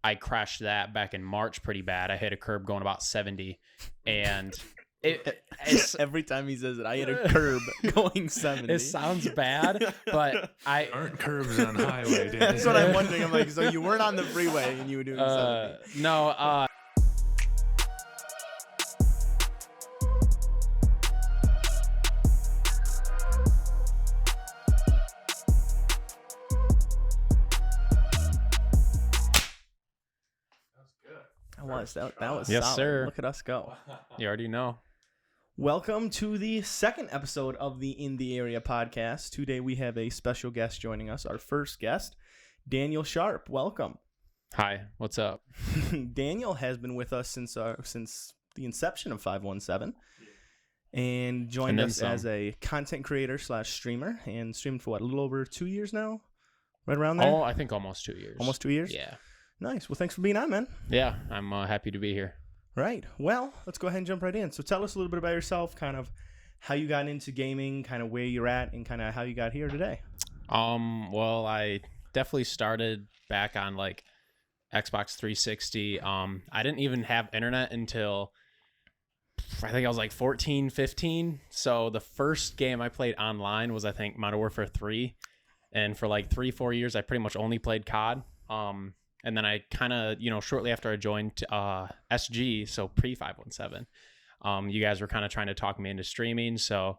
I crashed that back in March pretty bad. I hit a curb going about 70, and every time he says it, I hit a curb going 70. It sounds bad, but There aren't curbs on highway, dude. That's what I'm wondering. I'm like, so you weren't on the freeway and you were doing 70? No. That was Yes, solid. sir. Look at us go. You already know. Welcome to the second episode of the In the Area podcast. Today we have a special guest joining us. Our first guest, Daniel Sharp. Welcome. Hi, what's up? Daniel has been with us since the inception of 517 and joined us as a content creator / streamer and streamed for a little over 2 years now? Right around there? Oh, I think almost 2 years. Almost 2 years? Yeah. Nice. Well, thanks for being on, man. Yeah, I'm happy to be here. Right. Well, let's go ahead and jump right in. So tell us a little bit about yourself, kind of how you got into gaming, kind of where you're at, and kind of how you got here today. Well, I definitely started back on like Xbox 360. I didn't even have internet until I think I was like 14, 15. So the first game I played online was, I think, Modern Warfare 3. And for like 3-4 years, I pretty much only played COD. And then I kind of, shortly after I joined SG, so pre-517, you guys were kind of trying to talk me into streaming. So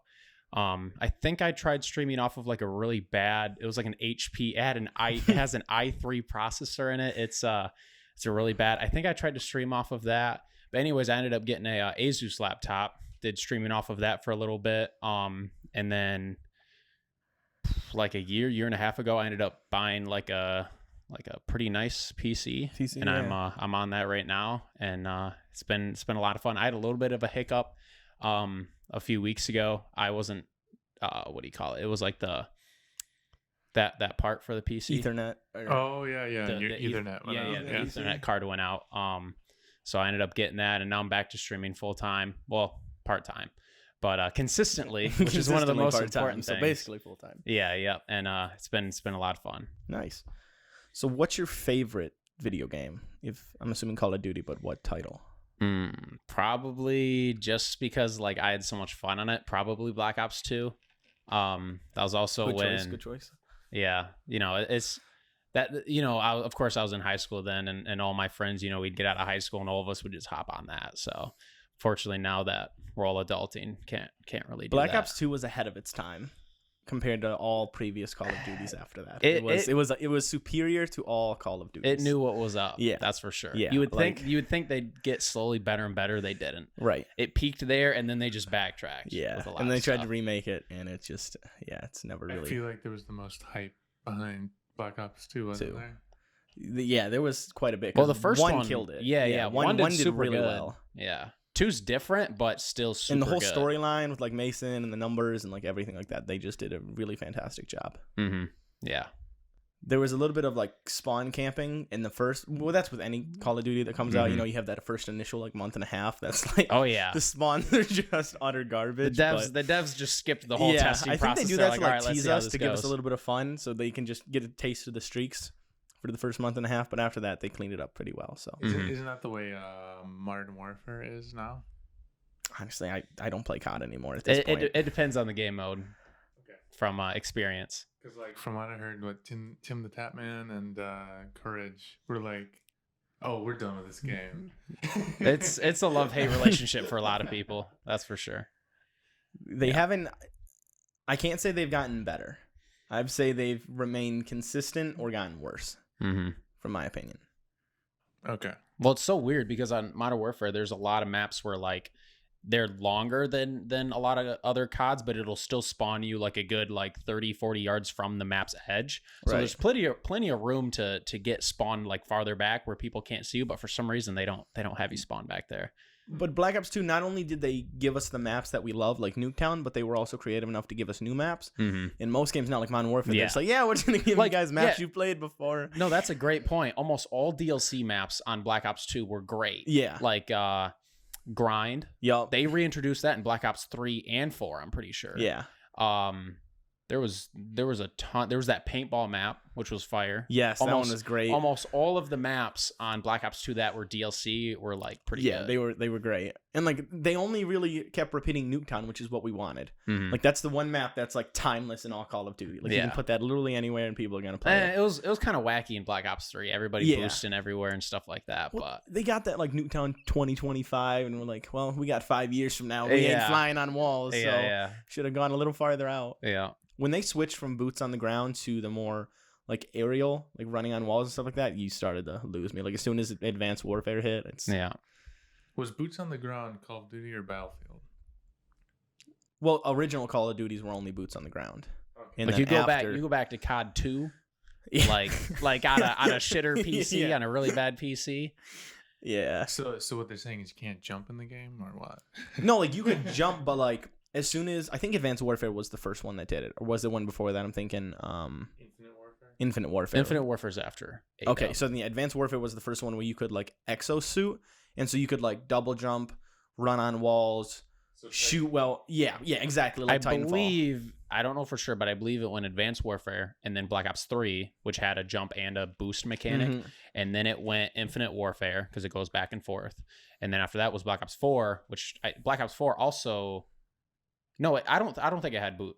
I think I tried streaming off of like a really bad, it was like an HP, it has an i3 processor in it. It's a really bad, I think I tried to stream off of that. But anyways, I ended up getting a Asus laptop, did streaming off of that for a little bit. And then like a year and a half ago, I ended up buying like a pretty nice PC, and yeah. I'm on that right now, and it's been a lot of fun. I had a little bit of a hiccup a few weeks ago. I wasn't what do you call it? It was like that part for the PC, Ethernet. Oh yeah, your Ethernet. The Ethernet card went out. So I ended up getting that, and now I'm back to streaming full time. Well, part time, but consistently, which is one of the most important things. So basically full time. Yeah, and it's been a lot of fun. Nice. So what's your favorite video game? If I'm assuming Call of Duty, but what title? Probably just because like I had so much fun on it. Probably Black Ops 2. That was also good choice. Yeah, it's that of course I was in high school then, and all my friends, we'd get out of high school and all of us would just hop on that. So fortunately now that we're all adulting, can't really do that. Black Ops 2 was ahead of its time compared to all previous Call of Duties after that. It was superior to all Call of Duties. It knew what was up. Yeah, that's for sure. Yeah, you would think they'd get slowly better and better. They didn't. Right. It peaked there, and then they just backtracked. Yeah, with a lot and they of tried stuff. to remake it, and it just it's never really. I feel like there was the most hype behind Black Ops 2, wasn't there? Yeah, there was quite a bit. Well, the first one killed it. Yeah. One did super really good. well. Yeah. 2's different, but still super good. And the whole storyline with like Mason and the numbers and like everything like that, they just did a really fantastic job. Mm-hmm. Yeah. There was a little bit of like spawn camping in the first. Well, that's with any Call of Duty that comes out. You have that first initial like month and a half. That's like, oh yeah, the spawns are just utter garbage. The devs just skipped the whole testing process. I think they do that to like tease us to goes. give us a little bit of fun, so they can just get a taste of the streaks for the first month and a half. But after that, they cleaned it up pretty well. So isn't that the way Modern Warfare is now? Honestly, I don't play COD anymore at this point. It depends on the game mode. Okay. From experience. Because like from what I heard, Tim the Tapman and Courage were like, oh, we're done with this game. It's a love-hate relationship for a lot of people. That's for sure. They haven't. I can't say they've gotten better. I'd say they've remained consistent or gotten worse. Mm-hmm. From my opinion. Okay. Well, it's so weird because on Modern Warfare, there's a lot of maps where like they're longer than a lot of other CODs, but it'll still spawn you like a good like 30-40 yards from the map's edge. So there's plenty of room to get spawned like farther back where people can't see you, but for some reason they don't have you spawn back there. But Black Ops 2, not only did they give us the maps that we love, like Nuketown, but they were also creative enough to give us new maps. Mm-hmm. In most games, not like Modern Warfare, they're just like, we're just going to give you guys maps you played before. No, that's a great point. Almost all DLC maps on Black Ops 2 were great. Yeah. Like Grind. Yup. They reintroduced that in Black Ops 3 and 4, I'm pretty sure. Yeah. There was a ton. There was that paintball map which was fire. Yes, that one was great. Almost all of the maps on Black Ops 2 that were DLC were like pretty good. They were great. And like they only really kept repeating Nuketown, which is what we wanted. Mhm. Like that's the one map that's like timeless in all Call of Duty. Like you can put that literally anywhere and people are gonna play it. It was kind of wacky in Black Ops 3. Everybody boosting everywhere and stuff like that. Well, but they got that like Nuketown 2025, and we're like, well, we got 5 years from now. We ain't flying on walls, so should have gone a little farther out. Yeah. When they switched from boots on the ground to the more like aerial, like running on walls and stuff like that, you started to lose me. Like as soon as Advanced Warfare hit, it's Was boots on the ground Call of Duty or Battlefield? Well, original Call of Duties were only boots on the ground. Okay. And like you go back to COD 2, like on a shitter PC, on a really bad PC. Yeah. So what they're saying is you can't jump in the game or what? No, like you could jump, but like as soon as I think Advanced Warfare was the first one that did it, or was the one before that? I'm thinking Infinite Warfare. Infinite Warfare's after. Okay, so the Advanced Warfare was the first one where you could like exosuit, and so you could like double jump, run on walls, shoot well. Yeah, exactly. Like I believe, I don't know for sure, but I believe it went Advanced Warfare and then Black Ops 3, which had a jump and a boost mechanic, and then it went Infinite Warfare because it goes back and forth, and then after that was Black Ops 4, which Black Ops 4 also. No, I don't think it had boot.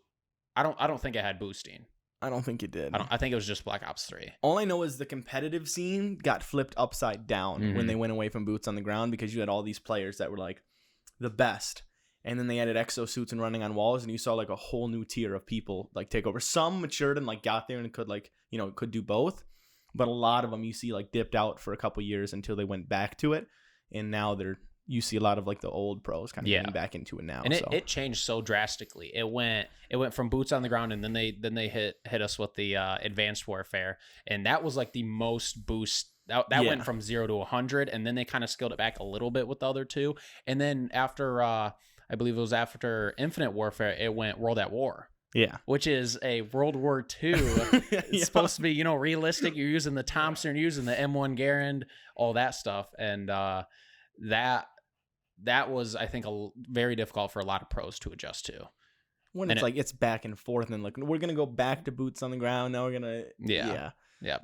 I don't think it had boosting. I don't think it did. I think it was just Black Ops 3. All I know is the competitive scene got flipped upside down when they went away from boots on the ground, because you had all these players that were like the best, and then they added exosuits and running on walls, and you saw like a whole new tier of people like take over. Some matured and like got there and could like could do both, but a lot of them you see like dipped out for a couple years until they went back to it, and now you see a lot of like the old pros kind of getting back into it now. And it changed so drastically. It went from boots on the ground, and then they hit us with the Advanced Warfare, and that was like the most boost. That went from 0 to 100, and then they kind of scaled it back a little bit with the other two. And then after I believe it was after Infinite Warfare, it went World at War. Yeah, which is a World War II. It's supposed to be realistic. You're using the Thompson, you're using the M1 Garand, all that stuff, and that was, I think, very difficult for a lot of pros to adjust to. When it's like it's back and forth, and like we're gonna go back to boots on the ground. Now we're gonna yeah.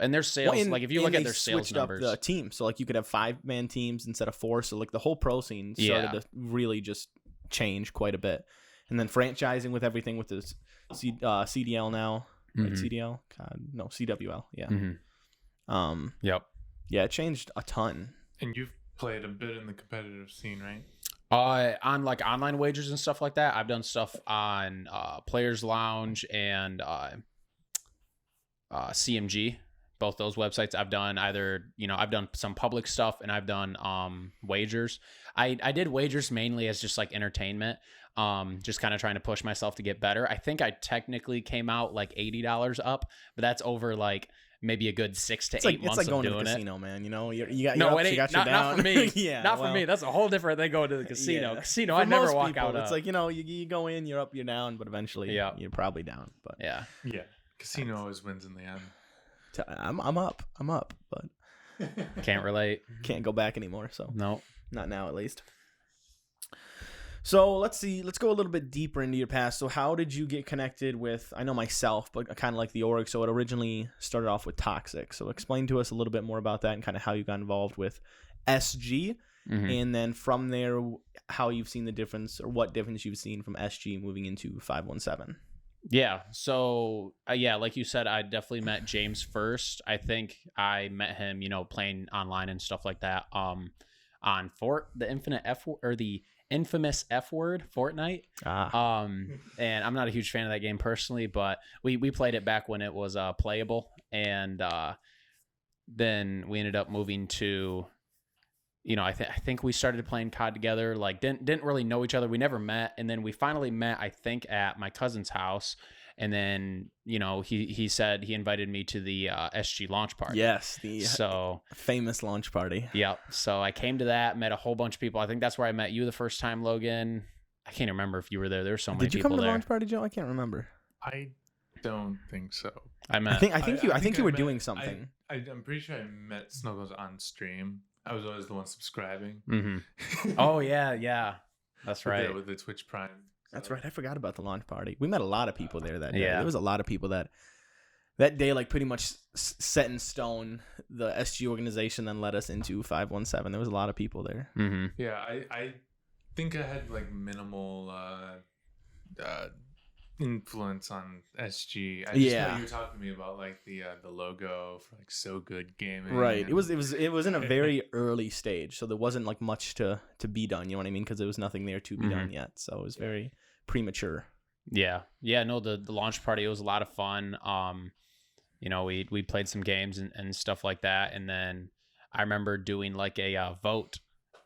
And their sales, like if you look at their sales numbers, up the team, so like you could have 5-man teams instead of 4. So like the whole pro scene started to really just change quite a bit. And then franchising with everything with this CDL now, right? CDL, no CWL, Yep. Yeah, it changed a ton. And you've played a bit in the competitive scene, right? On like online wagers and stuff like that, I've done stuff on Players Lounge and CMG. Both those websites I've done I've done some public stuff, and I've done wagers. I did wagers mainly as just like entertainment, just kind of trying to push myself to get better. I think I technically came out like $80 up, but that's over like maybe a good 6 to 8 months of doing it. It's like going to the casino, man. You got your no, ups, it ain't. you got your Not for me. Yeah, not for me. That's a whole different thing going to the casino. Yeah. Casino, For I never most walk people, out It's of. like you go in, you're up, you're down, but eventually you're probably down. But yeah. Casino always wins in the end. I'm up, but Can't relate. Can't go back anymore. So no, not now at least. So let's go a little bit deeper into your past. So how did you get connected with, I know myself, but kind of like the org. So it originally started off with Toxic. So explain to us a little bit more about that and kind of how you got involved with SG. And then from there, how you've seen the difference, or what difference you've seen from SG moving into 517. Yeah. So like you said, I definitely met James first. I think I met him, playing online and stuff like that. On the infamous F word, Fortnite. And I'm not a huge fan of that game personally, but we played it back when it was playable, and then we ended up moving to, I think we started playing COD together. Like didn't really know each other. We never met, and then we finally met, I think, at my cousin's house. And then, he said he invited me to the SG launch party. Yes, the famous launch party. Yep. So I came to that, met a whole bunch of people. I think that's where I met you the first time, Logan. I can't remember if you were there. There were so many people there. Did you come to the launch party, Joe? I can't remember. I don't think so. I think you were doing something. I'm pretty sure I met Snuggles on stream. I was always the one subscribing. Oh, yeah. That's right. With the Twitch Prime. That's right. I forgot about the launch party. We met a lot of people there that day. Yeah. There was a lot of people that that day, like pretty much set in stone, the SG organization then led us into 517. There was a lot of people there. Mm-hmm. Yeah, I think I had like minimal influence on SG. I just know you were talking to me about like the logo for like So Good Gaming. Right. It was in a very early stage, so there wasn't like much to be done. You know what I mean? Because there was nothing there to be done yet, so it was very premature. Yeah. No, the launch party, it was a lot of fun. You know, we played some games and stuff like that, and then I remember doing like a vote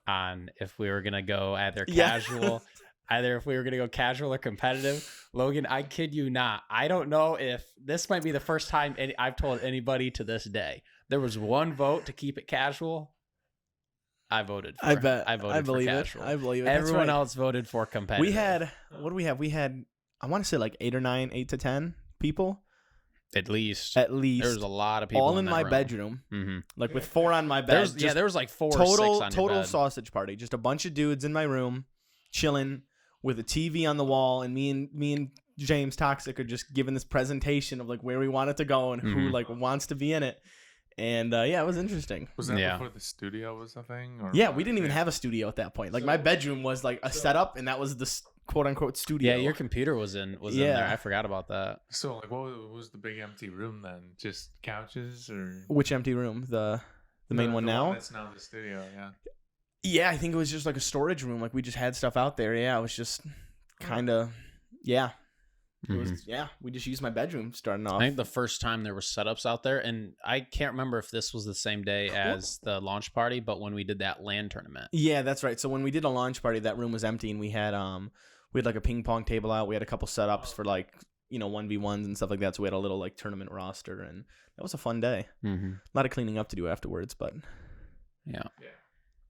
on if we were gonna go either casual. Either if we were going to go casual or competitive. Logan, I kid you not. I don't know if this might be the first time I've told anybody to this day. There was one vote to keep it casual. I voted for it. I voted for casual. I believe it. Everyone else voted for competitive. We had, we had, I want to say like 8 to 10 people. At least. There was a lot of people all in my room. Bedroom. Mm-hmm. Like with 4 on my bed. There was like 4 total, or 6 on your total bed. sausage party. Just a bunch of dudes in my room chilling with a TV on the wall, and me and James Toxic are just giving this presentation of like where we want it to go and who like wants to be in it. And it was interesting. Was that before the studio was a thing? Or yeah, we didn't even have a studio at that point. Like my bedroom was like a setup, and that was the quote unquote studio. Yeah, your computer was in there. I forgot about that. So like, what was the big empty room then? Just couches or which empty room? The main one now. That's now the studio. Yeah. Yeah, I think it was just like a storage room. Like we just had stuff out there. Yeah, it was just kind of, It was, we just used my bedroom starting off. I think the first time there were setups out there, and I can't remember if this was the same day as the launch party, but when we did that LAN tournament. Yeah, that's right. So when we did a launch party, that room was empty, and we had like a ping pong table out. We had a couple setups for like, 1v1s and stuff like that. So we had a little like tournament roster, and that was a fun day. Mm-hmm. A lot of cleaning up to do afterwards, but yeah.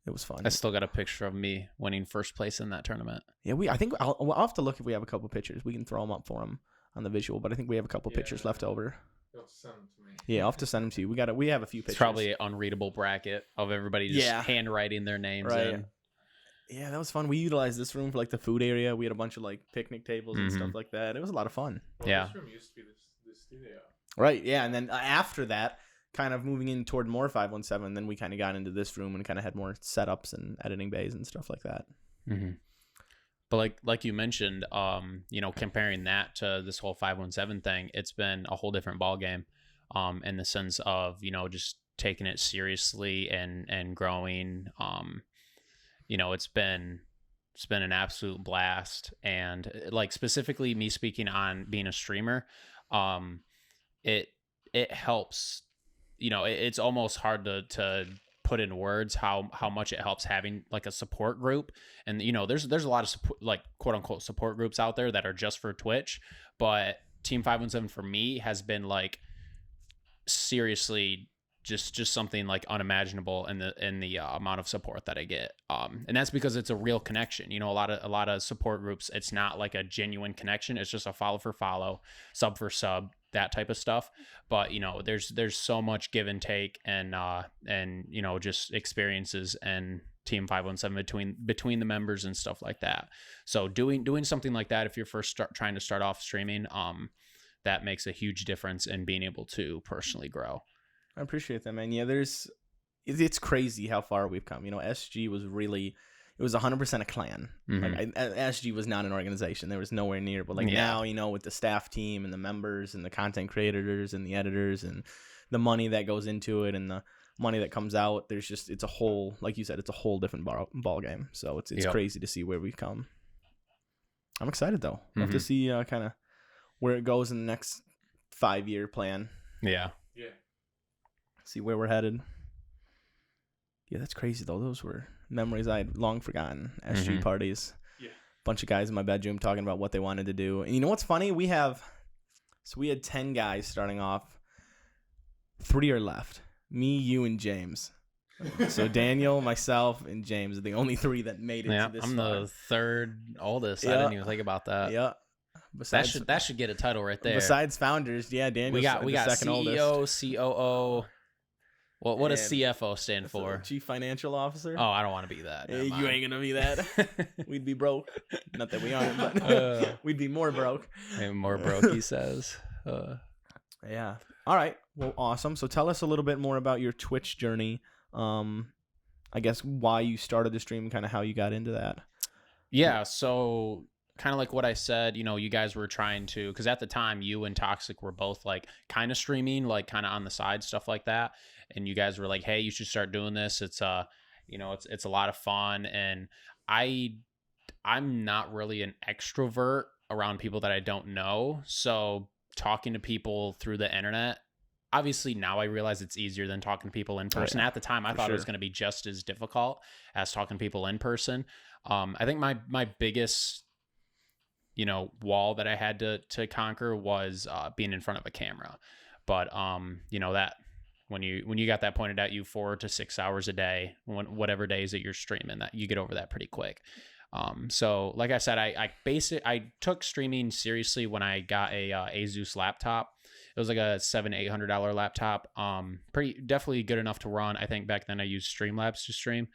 It was fun. I still got a picture of me winning first place in that tournament. Yeah, I think I'll have to look if we have a couple pictures. We can throw them up for them on the visual, but I think we have a couple pictures left over. You'll send them to me. Yeah, I'll have to send them to you. We have a few pictures. It's probably an unreadable bracket of everybody just handwriting their names in. Yeah, that was fun. We utilized this room for like the food area. We had a bunch of like picnic tables and stuff like that. It was a lot of fun. Well, this room used to be the studio. Right, yeah, and then after that, kind of moving in toward more 517, then we kind of got into this room and kind of had more setups and editing bays and stuff like that. Mm-hmm. But like you mentioned, comparing that to this whole 517 thing, it's been a whole different ball game, in the sense of just taking it seriously and growing. It's been an absolute blast, and like specifically me speaking on being a streamer, it helps. It's almost hard to put in words how much it helps having like a support group. And there's a lot of support, like quote unquote support groups out there that are just for Twitch, but Team 517 for me has been like seriously just something like unimaginable in the amount of support that I get. And that's because it's a real connection. A lot of support groups, it's not like a genuine connection. It's just a follow for follow, sub for sub, that type of stuff. But there's so much give and take and just experiences and Team 517 between the members and stuff like that. So doing something like that, if you're first trying to start off streaming, that makes a huge difference in being able to personally grow. I appreciate that, man. Yeah, it's crazy how far we've come. SG was really, it was 100% a clan. Mm-hmm. Like SG was not an organization. There was nowhere near. But like now, with the staff team and the members and the content creators and the editors and the money that goes into it and the money that comes out, it's a whole, like you said, it's a whole different ball game. So it's crazy to see where we've come. I'm excited though. We'll have to see kind of where it goes in the next 5-year plan. Yeah. See where we're headed. Yeah, that's crazy though. Those were memories I had long forgotten. SG parties. Yeah. Bunch of guys in my bedroom talking about what they wanted to do. And you know what's funny? We had 10 guys starting off. 3 are left. Me, you, and James. So Daniel, myself, and James are the only 3 that made it to this I'm far. the third oldest. I didn't even think about that. Yeah. That should get a title right there. Besides founders, Daniel's we got second CEO, oldest. COO. What does CFO stand for? Chief Financial Officer. Oh, I don't want to be that. You ain't gonna be that. We'd be broke. Not that we aren't, but we'd be more broke. Maybe more broke, he says. Yeah. All right. Well, awesome. So tell us a little bit more about your Twitch journey. I guess why you started the stream, kind of how you got into that. Yeah. So kind of like what I said, you guys were trying to, because at the time you and Toxic were both like kind of streaming, like kind of on the side, stuff like that. And you guys were like, hey, you should start doing this. It's it's a lot of fun. And I'm not really an extrovert around people that I don't know. So talking to people through the internet, obviously now I realize it's easier than talking to people in person. At the time, I thought it was going to be just as difficult as talking to people in person. I think my biggest, wall that I had to conquer was being in front of a camera. But that when you got that pointed at you 4 to 6 hours a day, whatever days that you're streaming, that you get over that pretty quick. So like I said, I took streaming seriously when I got a Asus laptop. It was like a $700-800 laptop. Definitely good enough to run. I think back then I used Streamlabs to stream.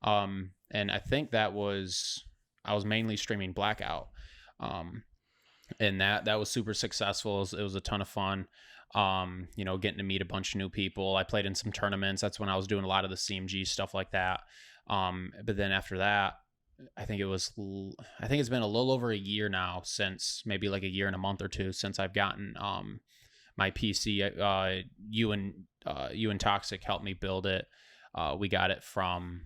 And I think I was mainly streaming Blackout. And that was super successful. It was a ton of fun. Getting to meet a bunch of new people. I played in some tournaments. That's when I was doing a lot of the CMG stuff like that. But then after that, I think it's been a little over a year now, since maybe like a year and a month or two since I've gotten my PC. You and Toxic helped me build it. We got it from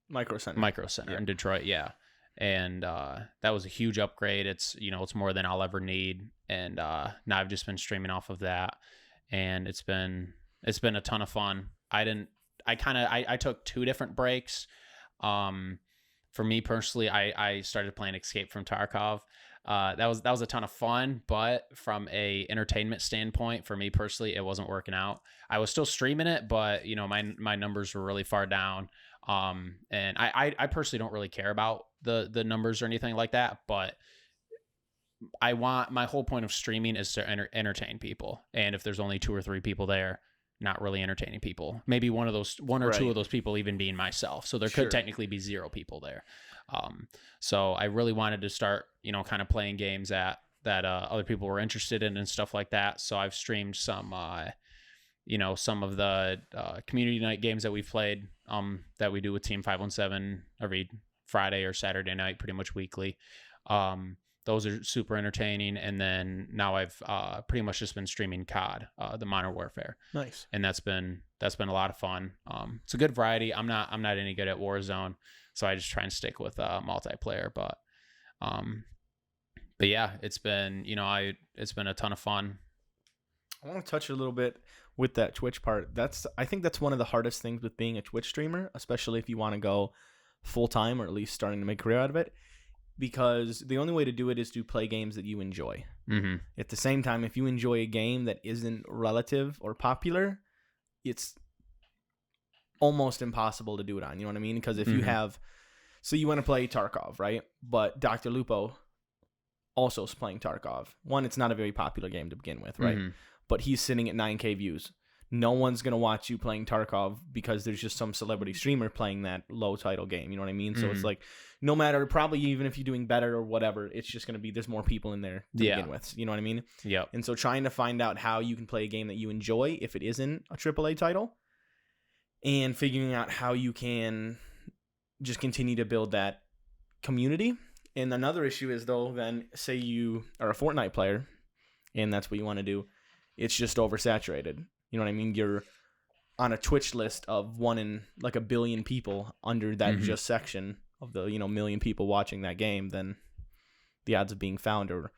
Micro Center in Detroit. Yeah. And that was a huge upgrade. It's more than I'll ever need. And now I've just been streaming off of that, and it's been a ton of fun. I took 2 different breaks. For me personally, I started playing Escape from Tarkov. That was a ton of fun, but from a entertainment standpoint, for me personally, it wasn't working out. I was still streaming it, but my numbers were really far down. And I personally don't really care about the numbers or anything like that, but my whole point of streaming is to entertain people. And if there's only 2 or 3 people there, not really entertaining people, maybe one or 2 of those people even being myself. So there could technically be 0 people there. So I really wanted to start, kind of playing games that other people were interested in and stuff like that. So I've streamed some of the community night games that we've played, that we do with Team 517 every Friday or Saturday night, pretty much weekly. Those are super entertaining. And then now I've pretty much just been streaming COD, the Modern Warfare. Nice. And that's been a lot of fun. It's a good variety. I'm not any good at Warzone, so I just try and stick with multiplayer. But yeah, it's been a ton of fun. I want to touch a little bit with that Twitch part. I think that's one of the hardest things with being a Twitch streamer, especially if you want to go full time or at least starting to make a career out of it. Because the only way to do it is to play games that you enjoy. Mm-hmm. At the same time, if you enjoy a game that isn't relative or popular, it's almost impossible to do it on. You know what I mean? Because if you have... So you want to play Tarkov, right? But Dr. Lupo also is playing Tarkov. One, it's not a very popular game to begin with, right? But he's sitting at 9K views. No one's going to watch you playing Tarkov because there's just some celebrity streamer playing that low title game. You know what I mean? So it's like, no matter, probably even if you're doing better or whatever, it's just going to be, there's more people in there to begin with. You know what I mean? Yeah. And so trying to find out how you can play a game that you enjoy if it isn't a AAA title, and figuring out how you can just continue to build that community. And another issue is, though, then say you are a Fortnite player and that's what you want to do. It's just oversaturated. You know what I mean? You're on a Twitch list of 1 in like 1 billion people under that just section of the, million people watching that game, then the odds of being found are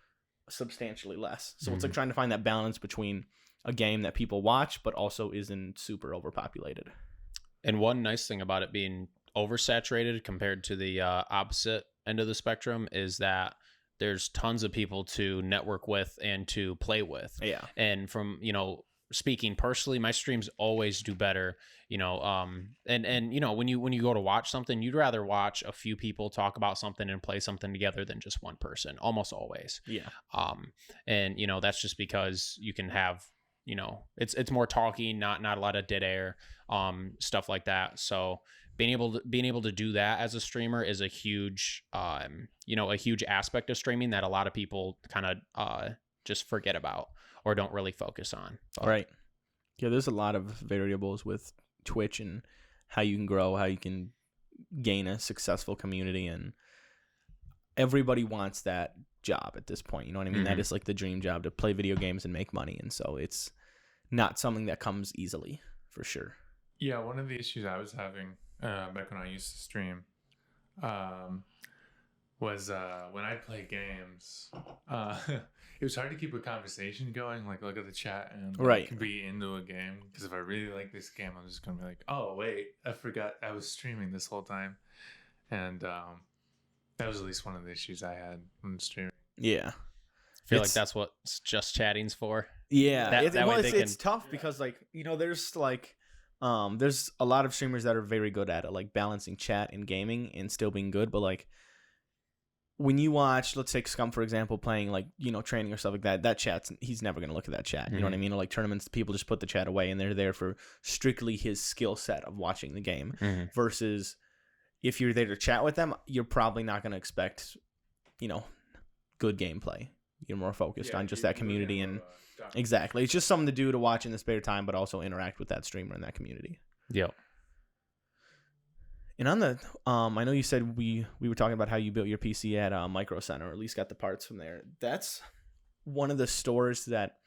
substantially less. So it's like trying to find that balance between a game that people watch, but also isn't super overpopulated. And one nice thing about it being oversaturated compared to the opposite end of the spectrum is that there's tons of people to network with and to play with. Yeah. And from, speaking personally, my streams always do better, and when you go to watch something, you'd rather watch a few people talk about something and play something together than just one person, almost always. Yeah. And that's just because you can have, it's more talking, not a lot of dead air, stuff like that. So being able to do that as a streamer is a huge, a huge aspect of streaming that a lot of people kind of just forget about, or don't really focus on. But, Right. Yeah, there's a lot of variables with Twitch and how you can grow, how you can gain a successful community, and everybody wants that job at this point. You know what I mean? That is like the dream job, to play video games and make money. And so it's not something that comes easily, for sure. Yeah, one of the issues I was having back when I used to stream was when I play games, it was hard to keep a conversation going, like look at the chat and Right. be into a game. Because if I really like this game, I'm just going to be like, oh, wait, I forgot I was streaming this whole time. And that was at least one of the issues I had when streaming. Yeah. I feel like that's what just chatting's for. Yeah. It's tough because, like, you know, there's like, there's a lot of streamers that are very good at it, like balancing chat and gaming and still being good. But like, when you watch, let's take Scum, for example, playing like, you know, training or stuff like that, that chat's, he's never going to look at that chat. You know what I mean? Or like tournaments, people just put the chat away and they're there for strictly his skill set of watching the game. Versus if you're there to chat with them, you're probably not going to expect, you know, good gameplay. You're more focused on just that community and exactly. It's just something to do to watch in the spare time, but also interact with that streamer and that community. Yep. And on the, I know you said we were talking about how you built your PC at Micro Center, or at least got the parts from there. That's one of the stores that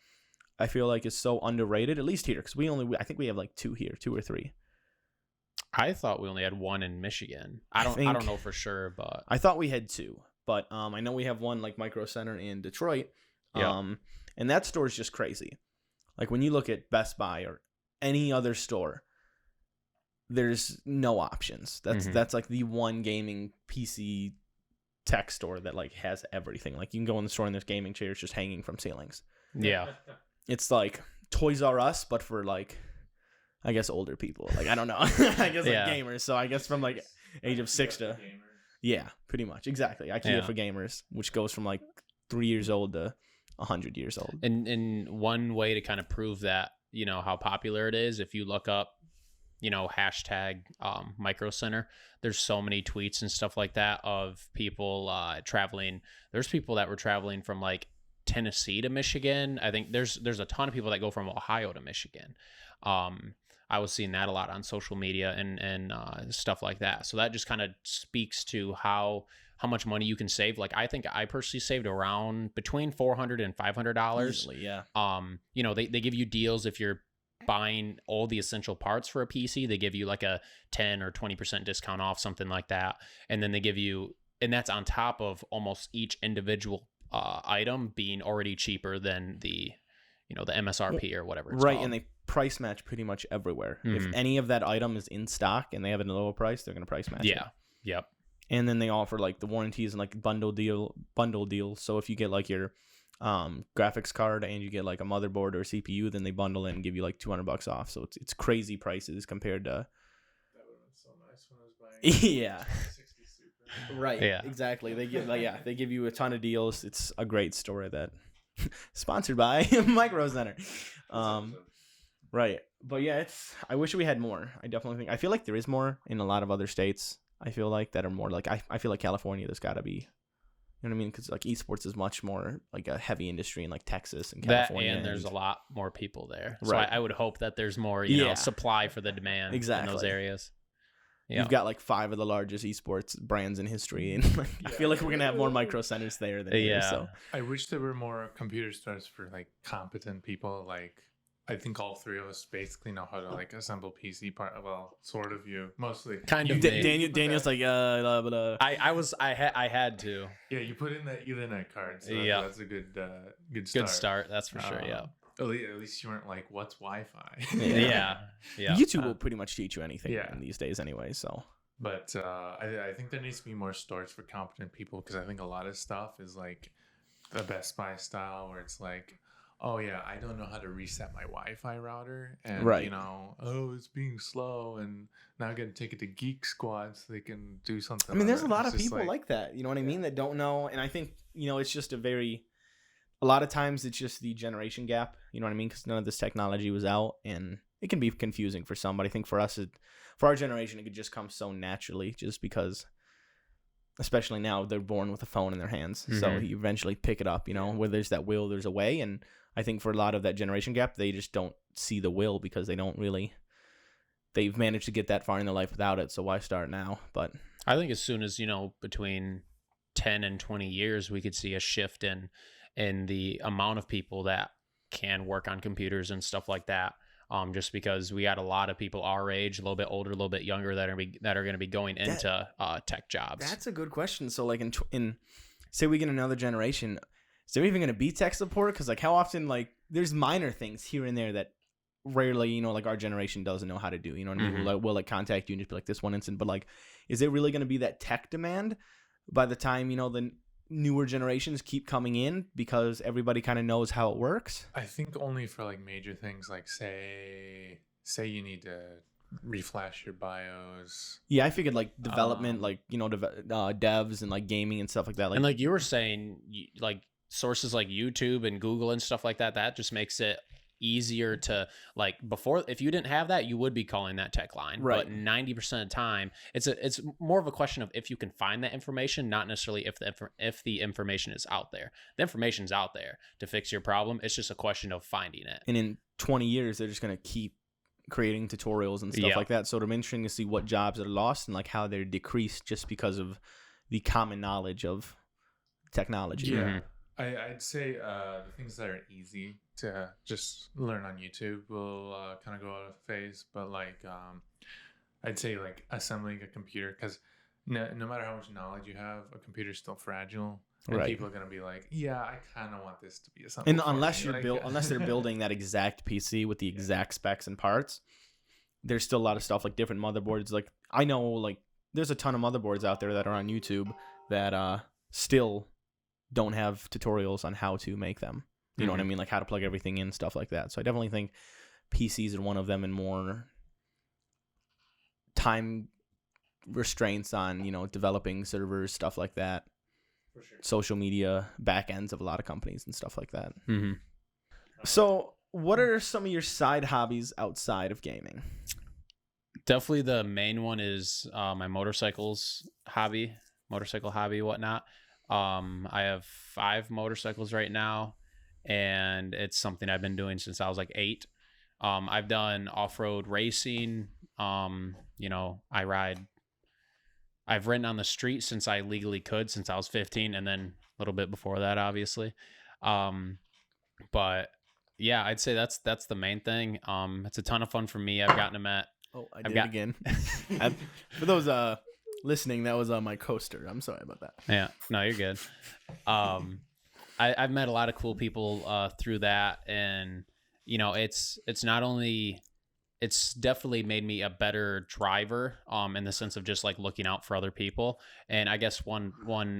I feel like is so underrated, at least here, because I think we have like 2 here, 2 or 3. I thought we only had 1 in Michigan. I don't know for sure, but I thought we had 2, but I know we have one like Micro Center in Detroit. And that store is just crazy. Like when you look at Best Buy or any other store, there's no options. That's like the one gaming PC tech store that like has everything. Like you can go in the store and there's gaming chairs just hanging from ceilings. Yeah. It's like Toys R Us, but for like, I guess older people. Like I don't know. I guess like gamers. So I guess from like age of 6 to pretty much exactly. IKEA for gamers, which goes from like 3 years old to 100 years old. And one way to kind of prove that, you know, how popular it is, if you look up, you know, hashtag Micro Center, there's so many tweets and stuff like that of people traveling. There's people that were traveling from like Tennessee to Michigan. I think there's a ton of people that go from Ohio to Michigan. I was seeing that a lot on social media and stuff like that. So that just kind of speaks to how much money you can save. Like I think I personally saved around between $400 and $500. Easily, yeah. You know, they give you deals if you're buying all the essential parts for a PC. They give you like a 10 or 20% discount off, something like that. And then they give you, and that's on top of almost each individual item being already cheaper than the, you know, the MSRP or whatever it's called. And they price match pretty much everywhere. If any of that item is in stock and they have it at a lower price, they're going to price match it. Yep. And then they offer like the warranties and like bundle deals. So if you get like your graphics card and you get like a motherboard or a CPU, then they bundle it and give you like $200 off. So it's crazy prices compared to. That would have been so nice when I was buying. Yeah. 60 Super. Right. Yeah. Exactly. They give you a ton of deals. It's a great store that sponsored by Micro Center. Right. But yeah, I wish we had more. I feel like there is more in a lot of other states. I feel like that are more like, I feel like California, there's got to be, you know what I mean? Because like esports is much more like a heavy industry in like Texas and California. And there's a lot more people there. So Right. I would hope that there's more, you know, supply for the demand in those areas. Yeah. You've got like 5 of the largest esports brands in history. And like, I feel like we're going to have more Micro Centers there than here. So I wish there were more computer stores for like competent people. Like I think all 3 of us basically know how to like assemble PC part. Well, sort of you, mostly. Kind of. Daniel's like, I had to. Yeah, you put in that Ethernet card. So that's a good start. Good start, that's for sure. Yeah. At least you weren't like, what's Wi-Fi? Yeah. YouTube will pretty much teach you anything in these days anyway. So. But I think there needs to be more stores for competent people, because I think a lot of stuff is like the Best Buy style where it's like, oh yeah, I don't know how to reset my Wi-Fi router, and you know, oh, it's being slow, and now I got to take it to Geek Squad so they can do something. I mean, there's a lot of people like that, you know what I mean, that don't know, and I think, you know, it's just a lot of times it's just the generation gap, you know what I mean, because none of this technology was out, and it can be confusing for some, but I think for us, for our generation, it could just come so naturally, just because, especially now, they're born with a phone in their hands, so you eventually pick it up, you know, where there's that will, there's a way, and I think for a lot of that generation gap, they just don't see the will because they've managed to get that far in their life without it. So why start now? But I think as soon as, between 10 and 20 years, we could see a shift in the amount of people that can work on computers and stuff like that. Just because we got a lot of people our age, a little bit older, a little bit younger that are going to be going into tech jobs. That's a good question. So like in say we get another generation, is there even going to be tech support? Because like how often, like there's minor things here and there that rarely, like our generation doesn't know how to do. You know what I mean? Mm-hmm. We'll like contact you and just be like this one instant. But like, is it really going to be that tech demand by the time the newer generations keep coming in because everybody kind of knows how it works? I think only for like major things, like say you need to reflash your BIOS. Yeah, I figured like development, like devs and like gaming and stuff like that. Like, and like you were saying, like sources like YouTube and Google and stuff like that, that just makes it easier to, like, before, if you didn't have that, you would be calling that tech line, right? But 90% of the time it's more of a question of if you can find that information, not necessarily if the information is out there. The information's out there to fix your problem. It's just a question of finding it. And in 20 years they're just going to keep creating tutorials and stuff like that, so it'll be interesting to see what jobs are lost and like how they're decreased just because of the common knowledge of technology. Yeah. I'd say the things that are easy to just learn on YouTube will kind of go out of phase. But like, I'd say like assembling a computer, because no matter how much knowledge you have, a computer's still fragile. And people are gonna be like, yeah, I kind of want this to be something. And unless unless they're building that exact PC with the exact specs and parts, there's still a lot of stuff like different motherboards. Like I know, like there's a ton of motherboards out there that are on YouTube that still don't have tutorials on how to make them. You know what I mean? Like how to plug everything in, stuff like that. So I definitely think PCs are one of them, and more time restraints on, developing servers, stuff like that. For sure. Social media back ends of a lot of companies and stuff like that. Mm-hmm. So what are some of your side hobbies outside of gaming? Definitely the main one is my motorcycle hobby, whatnot. I have 5 motorcycles right now, and it's something I've been doing since I was like 8. I've done off-road racing. I've ridden on the street since I legally could, since I was 15, and then a little bit before that, obviously. But yeah, I'd say that's the main thing. It's a ton of fun for me. I've gotten them at. Oh, I did it again. For those listening, that was on my coaster. I'm sorry about that. Yeah, no, you're good. I've met a lot of cool people through that, and it's not only, it's definitely made me a better driver in the sense of just like looking out for other people. And I guess one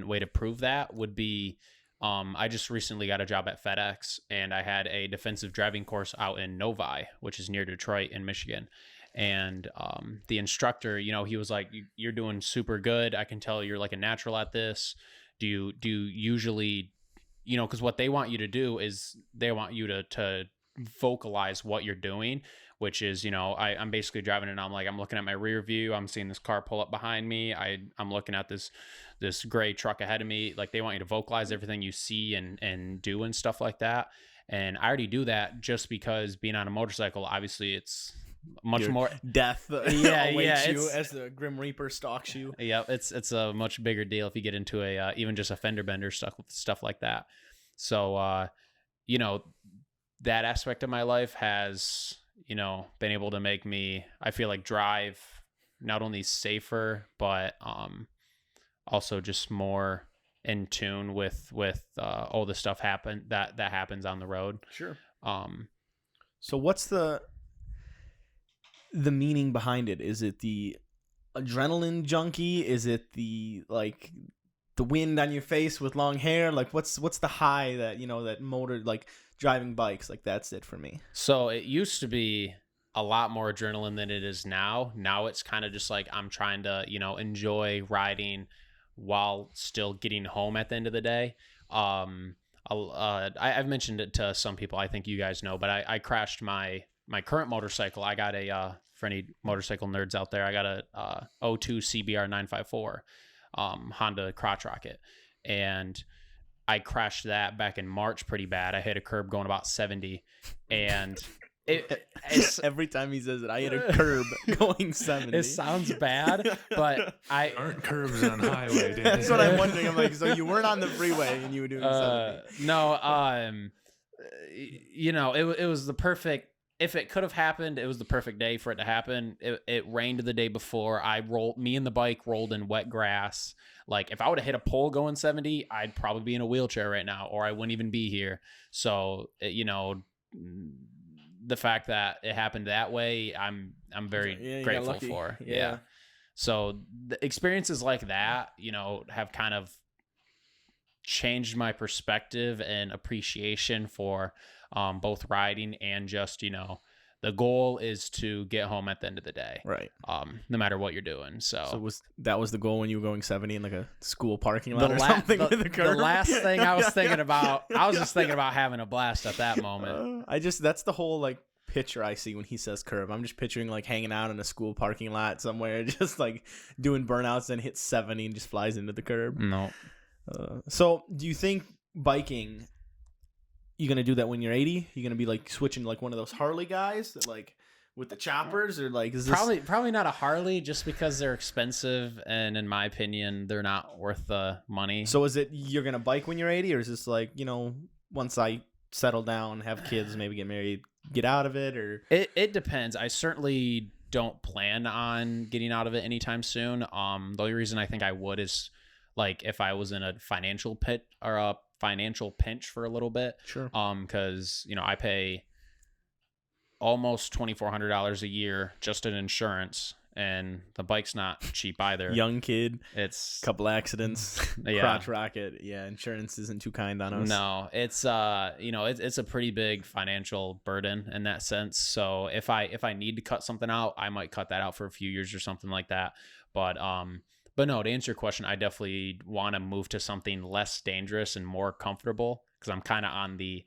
way to prove that would be I just recently got a job at FedEx, and I had a defensive driving course out in Novi, which is near Detroit in Michigan. And the instructor, he was like, "You're doing super good. I can tell you're like a natural at this. Do you usually, because what they want you to do is they want you to vocalize what you're doing, which is, I'm basically driving and I'm looking at my rear view. I'm seeing this car pull up behind me. I'm looking at this gray truck ahead of me. Like they want you to vocalize everything you see and do and stuff like that. And I already do that just because being on a motorcycle, obviously it's much more death awaits you as the Grim Reaper stalks you. Yeah, it's a much bigger deal if you get into a even just a fender bender stuff like that. So that aspect of my life has been able to make me, I feel like, drive not only safer but also just more in tune with all the stuff that happens on the road. Sure. So what's the meaning behind it? Is it the adrenaline junkie? Is it the wind on your face with long hair? Like what's the high that that motor, like driving bikes, like that's it for me? So it used to be a lot more adrenaline than it is now. Now it's kind of just like I'm trying to enjoy riding while still getting home at the end of the day. I've mentioned it to some people, I think you guys know, but I crashed my current motorcycle. I got for any motorcycle nerds out there, I got a 02 CBR 954 Honda crotch rocket. And I crashed that back in March pretty bad. I hit a curb going about 70, and it's every time he says it, I hit a curb going 70. It sounds bad, but There aren't curbs on highway, dude. That's what I'm wondering. I'm like, so you weren't on the freeway and you were doing 70? No, you know, it was the perfect. If it could have happened, it was the perfect day for it to happen. It rained the day before. Me and the bike rolled in wet grass. Like, if I would have hit a pole going 70, I'd probably be in a wheelchair right now, or I wouldn't even be here. So, you know, the fact that it happened that way, I'm very grateful for. Yeah. So the experiences like that, you know, have kind of changed my perspective and appreciation for both riding and just, you know, the goal is to get home at the end of the day, right? No matter what you're doing. So that was the goal when you were going 70 in like a school parking lot or something with a curb? The last thing I was thinking about, I was just thinking about having a blast at that moment. That's the whole like picture I see when he says curb. I'm just picturing like hanging out in a school parking lot somewhere, just like doing burnouts and hits 70 and just flies into the curb. No. So do you think biking, you're gonna do that when you're 80? You're gonna be like switching to like one of those Harley guys that like with the choppers, or like is this... probably not a Harley, just because they're expensive and in my opinion they're not worth the money. So is it you're gonna bike when you're 80, or is this like, you know, once I settle down, have kids, maybe get married, get out of it? Or it depends. I certainly don't plan on getting out of it anytime soon. The only reason I think I would is like if I was in a financial pit or a financial pinch for a little bit. Sure. Because, you know, I pay almost $2,400 a year just in insurance, and the bike's not cheap either. Young kid, it's couple accidents, yeah. Crotch rocket. Yeah, insurance isn't too kind on us. No, it's you know, it's a pretty big financial burden in that sense. So if I need to cut something out, I might cut that out for a few years or something like that. But no, to answer your question, I definitely want to move to something less dangerous and more comfortable, because I'm kind of on the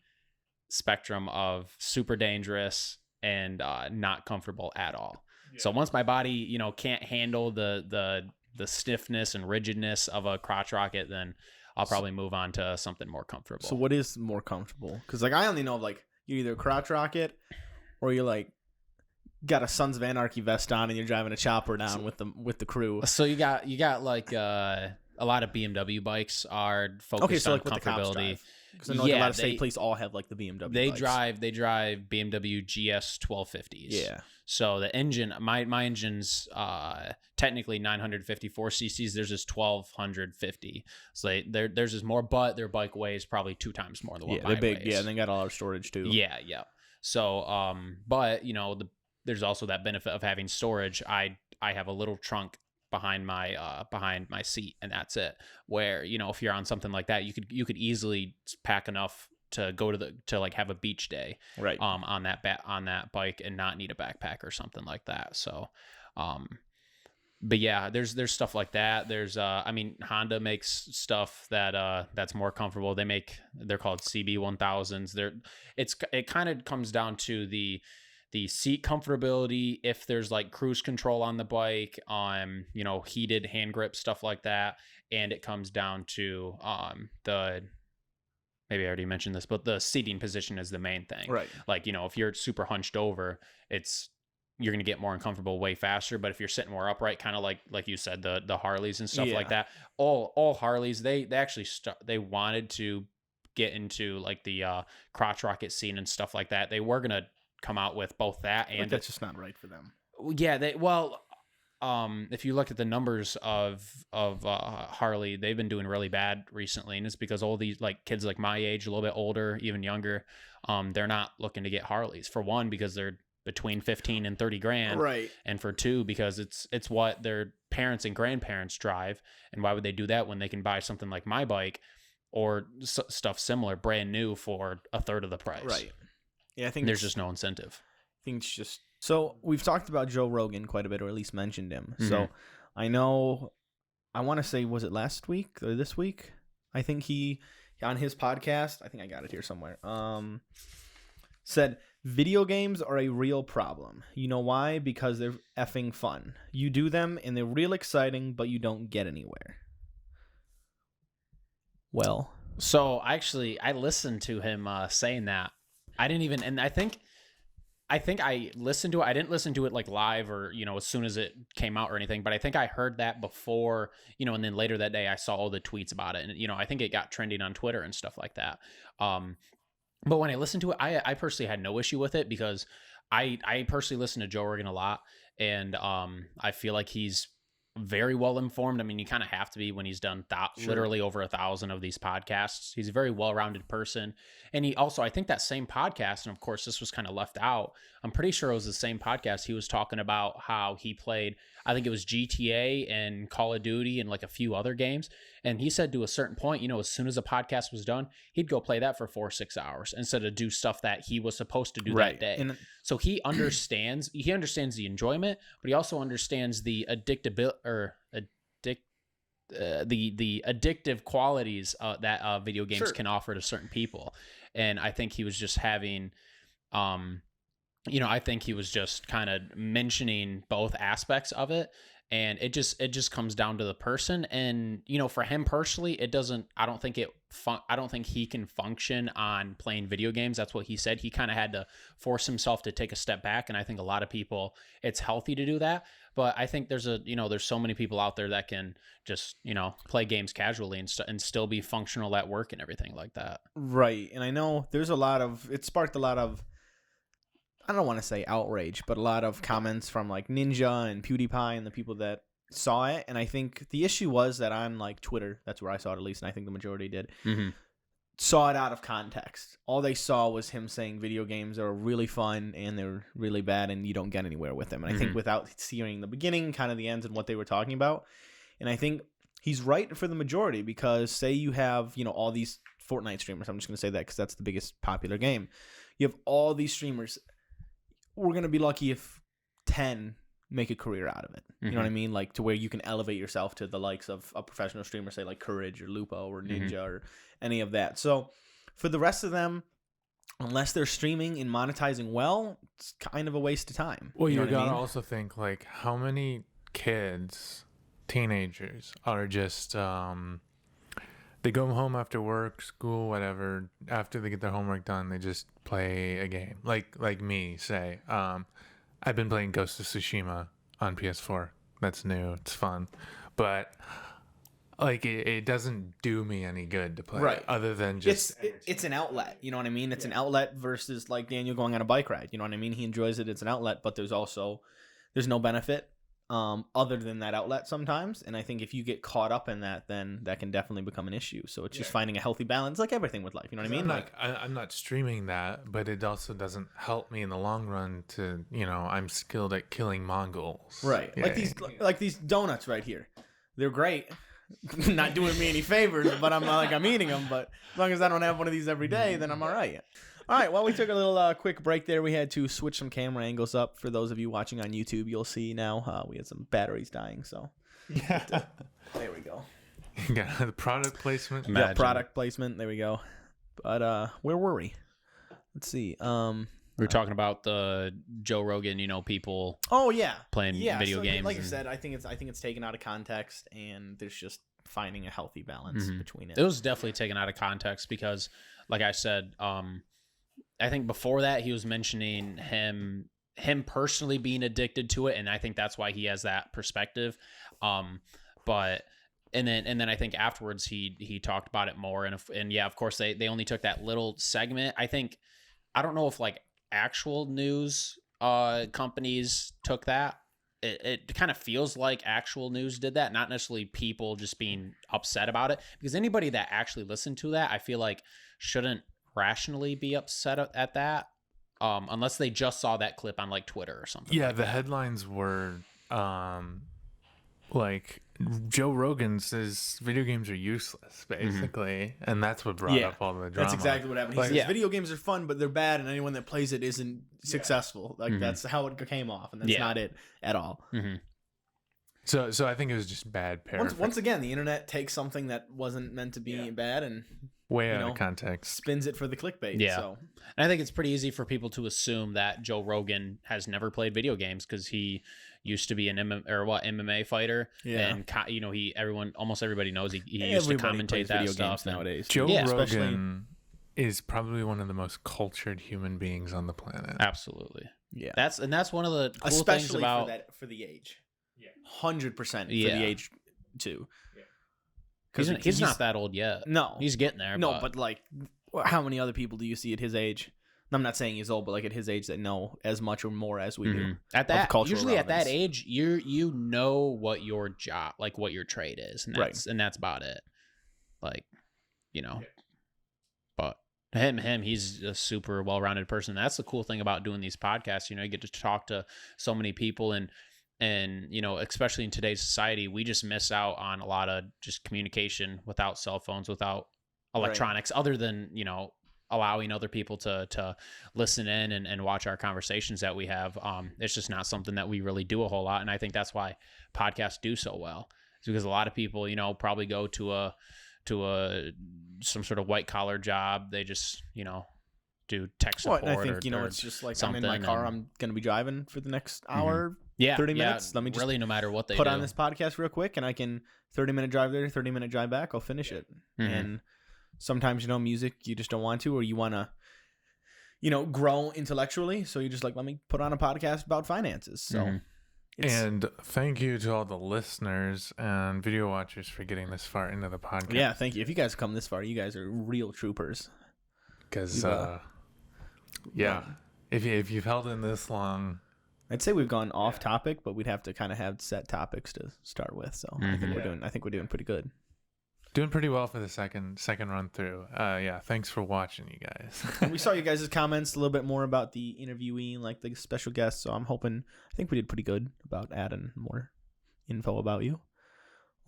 spectrum of super dangerous and not comfortable at all. Yeah. So once my body, you know, can't handle the stiffness and rigidness of a crotch rocket, then I'll probably move on to something more comfortable. So what is more comfortable? Because like I only know like you're either a crotch rocket or you're like got a Sons of Anarchy vest on and you're driving a chopper down with the crew. So you got like a lot of BMW bikes are focused on comfortability. Because I know like a lot of state police all have like the BMW. They bikes. drive BMW GS 1250s. Yeah. So the engine, my engine's technically 954 cc's. Theirs is 1250. So theirs is more, but their bike weighs probably 2 times more than what mine they're big. weighs. Yeah, and they got all our storage too. Yeah. So but you know there's also that benefit of having storage. I have a little trunk behind my seat, and that's it. Where, you know, if you're on something like that, you could easily pack enough to go to like have a beach day, right? On that bike and not need a backpack or something like that. So, but yeah, there's stuff like that. There's I mean, Honda makes stuff that's more comfortable. They're called CB1000s. It kind of comes down to the seat comfortability, if there's like cruise control on the bike, you know, heated hand grip, stuff like that. And it comes down to maybe I already mentioned this, but the seating position is the main thing. Right. Like, you know, if you're super hunched over, you're going to get more uncomfortable way faster. But if you're sitting more upright, kind of like you said, the Harleys and stuff like that, all Harleys, they actually they wanted to get into like the crotch rocket scene and stuff like that. They were going to come out with both that and that's just not right for them. Yeah, if you look at the numbers of Harley, they've been doing really bad recently, and it's because all these like kids like my age, a little bit older, even younger, they're not looking to get Harleys. For one, because they're between 15 and 30 grand, right? And for two, because it's what their parents and grandparents drive, and why would they do that when they can buy something like my bike or stuff similar, brand new, for a third of the price? Right. Yeah, I think there's just no incentive. I think it's just... So we've talked about Joe Rogan quite a bit, or at least mentioned him. Mm-hmm. So I know, I want to say, was it last week or this week? I think he, on his podcast, I think I got it here somewhere, said, video games are a real problem. You know why? Because they're effing fun. You do them and they're real exciting, but you don't get anywhere. Well... So I listened to him saying that. I didn't even, and I think I listened to it. I didn't listen to it like live or, as soon as it came out or anything, but I think I heard that before, and then later that day I saw all the tweets about it. And, I think it got trending on Twitter and stuff like that. But when I listened to it, I personally had no issue with it because I personally listen to Joe Rogan a lot. And I feel like he's very well informed. I mean, you kind of have to be when he's done literally over 1,000 of these podcasts. He's a very well-rounded person. And he also, I think that same podcast, and of course this was kind of left out, I'm pretty sure it was the same podcast. He was talking about how he played, I think it was GTA and Call of Duty and like a few other games. And he said to a certain point, as soon as a podcast was done, he'd go play that for 4 or 6 hours instead of do stuff that he was supposed to do that day. And so he understands the enjoyment, but he also understands the the addictive qualities that video games can offer to certain people. And I think he was just having, I think he was just kind of mentioning both aspects of it. And it just comes down to the person. And, for him personally, I don't think he can function on playing video games. That's what he said. He kind of had to force himself to take a step back. And I think a lot of people, it's healthy to do that. But I think there's so many people out there that can just, play games casually and still be functional at work and everything like that. Right. And I know it sparked a lot of, I don't want to say outrage, but a lot of comments from like Ninja and PewDiePie and the people that saw it. And I think the issue was that on like Twitter, that's where I saw it at least, and I think the majority did, saw it out of context. All they saw was him saying video games are really fun and they're really bad and you don't get anywhere with them. And I think without seeing the beginning, kind of the ends and what they were talking about, and I think he's right for the majority because say you have, all these Fortnite streamers, I'm just going to say that because that's the biggest popular game. You have all these streamers. We're going to be lucky if 10 make a career out of it. You know what I mean? Like to where you can elevate yourself to the likes of a professional streamer, say like Courage or Lupo or Ninja or any of that. So for the rest of them, unless they're streaming and monetizing well, it's kind of a waste of time. Well, you gotta also think like how many kids, teenagers are just they go home after work, school, whatever. After they get their homework done, they just play a game. Like me, say. I've been playing Ghost of Tsushima on PS4. That's new. It's fun. But like it doesn't do me any good to play. Right. Other than just it's an outlet. You know what I mean? It's an outlet versus like Daniel going on a bike ride. You know what I mean? He enjoys it. It's an outlet, but there's no benefit other than that outlet sometimes. And I think if you get caught up in that, then that can definitely become an issue. So it's just finding a healthy balance, like everything with life. You know what I mean? I'm not streaming that, but it also doesn't help me in the long run to, I'm skilled at killing Mongols. Right. Yeah. Like these donuts right here. They're great. Not doing me any favors, but I'm eating them. But as long as I don't have one of these every day, then I'm all right. All right, well, we took a little quick break there. We had to switch some camera angles up. For those of you watching on YouTube, you'll see now we had some batteries dying. So there we go. Yeah, the product placement. Yeah, product placement. There we go. But where were we? Let's see. We were talking about the Joe Rogan, people. Oh yeah, playing video games. Like you said, I think it's taken out of context, and there's just finding a healthy balance between it. It was definitely taken out of context because, like I said, I think before that he was mentioning him personally being addicted to it, and I think that's why he has that perspective. But and then I think afterwards he talked about it more, and yeah, of course they only took that little segment. I don't know if like actual news companies took that. It kind of feels like actual news did that, not necessarily people just being upset about it, because anybody that actually listened to that, I feel like shouldn't rationally be upset at that, unless they just saw that clip on like Twitter or something. Yeah, the headlines were like Joe Rogan says video games are useless, basically, and that's what brought up all the drama. That's exactly what happened. He says video games are fun, but they're bad, and anyone that plays it isn't successful. Like that's how it came off, and that's not it at all. So I think it was just bad paraphrasing. Once again, the internet takes something that wasn't meant to be bad and way out of context, spins it for the clickbait. Yeah. So. And I think it's pretty easy for people to assume that Joe Rogan has never played video games because he used to be an MMA fighter. Yeah. And almost everybody knows he used to commentate that video stuff games nowadays. Joe Rogan is probably one of the most cultured human beings on the planet. Absolutely. Yeah. That's one of the cool things about for the age. 100% for the age too. Yeah. He's not that old yet. No. He's getting there. No, but like how many other people do you see at his age? I'm not saying he's old, but like at his age that know as much or more as we do. At that usually relevance. At that age, you know what your job, like what your trade is, and that's about it. Like, but him, he's a super well-rounded person. That's the cool thing about doing these podcasts. You get to talk to so many people, and especially in today's society, we just miss out on a lot of just communication without cell phones, without electronics, other than allowing other people to listen in and watch our conversations that we have. It's just not something that we really do a whole lot. And I think that's why podcasts do so well. It's because a lot of people, probably go to some sort of white collar job. They just, do tech support. Well, I think, it's just like I'm in my car. I'm going to be driving for the next hour, 30 minutes. Let me just really, no matter what they put on this podcast real quick, and I can 30-minute drive there, 30-minute drive back. I'll finish it. And sometimes, music, you just don't want to, or you want to, grow intellectually. So you just like, let me put on a podcast about finances. So, and thank you to all the listeners and video watchers for getting this far into the podcast. Yeah, thank you. If you guys come this far, you guys are real troopers. Because, if you've held in this long, I'd say we've gone off topic, but we'd have to kind of have set topics to start with. So I think we're doing pretty good. Doing pretty well for the second run through. Thanks for watching, you guys. And we saw you guys' comments a little bit more about the interviewee and like the special guests. So I think we did pretty good about adding more info about you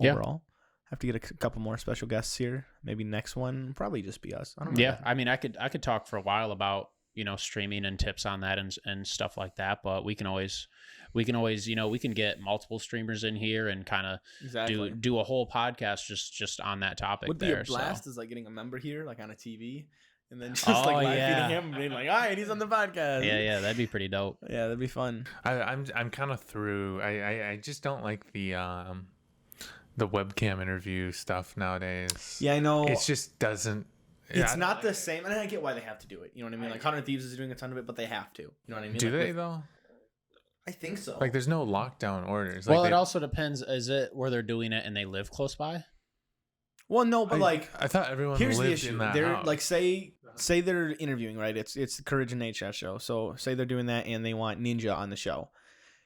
overall. Have to get a couple more special guests here. Maybe next one, probably just be us. I don't know. Yeah, I mean, I could talk for a while about streaming and tips on that and stuff like that. But we can always we can get multiple streamers in here and kind of do a whole podcast just on that topic. Would there. Be a blast is like getting a member here, like on a TV, and then just like live feeding him and being like, all right, he's on the podcast. Yeah, that'd be pretty dope. Yeah, that'd be fun. I'm kind of through. I just don't like the webcam interview stuff nowadays. Yeah, I know. It just doesn't. It's not the same, and I get why they have to do it. You know what I mean? Like 100 Thieves is doing a ton of it, but they have to. You know what I mean? Do they though? I think so. Like, there's no lockdown orders. Well, it also depends. Is it where they're doing it and they live close by? Well, no, but I thought everyone here's lived the issue. in that They're house. like say they're interviewing, right? It's the Courage and Nature show. So say they're doing that and they want Ninja on the show.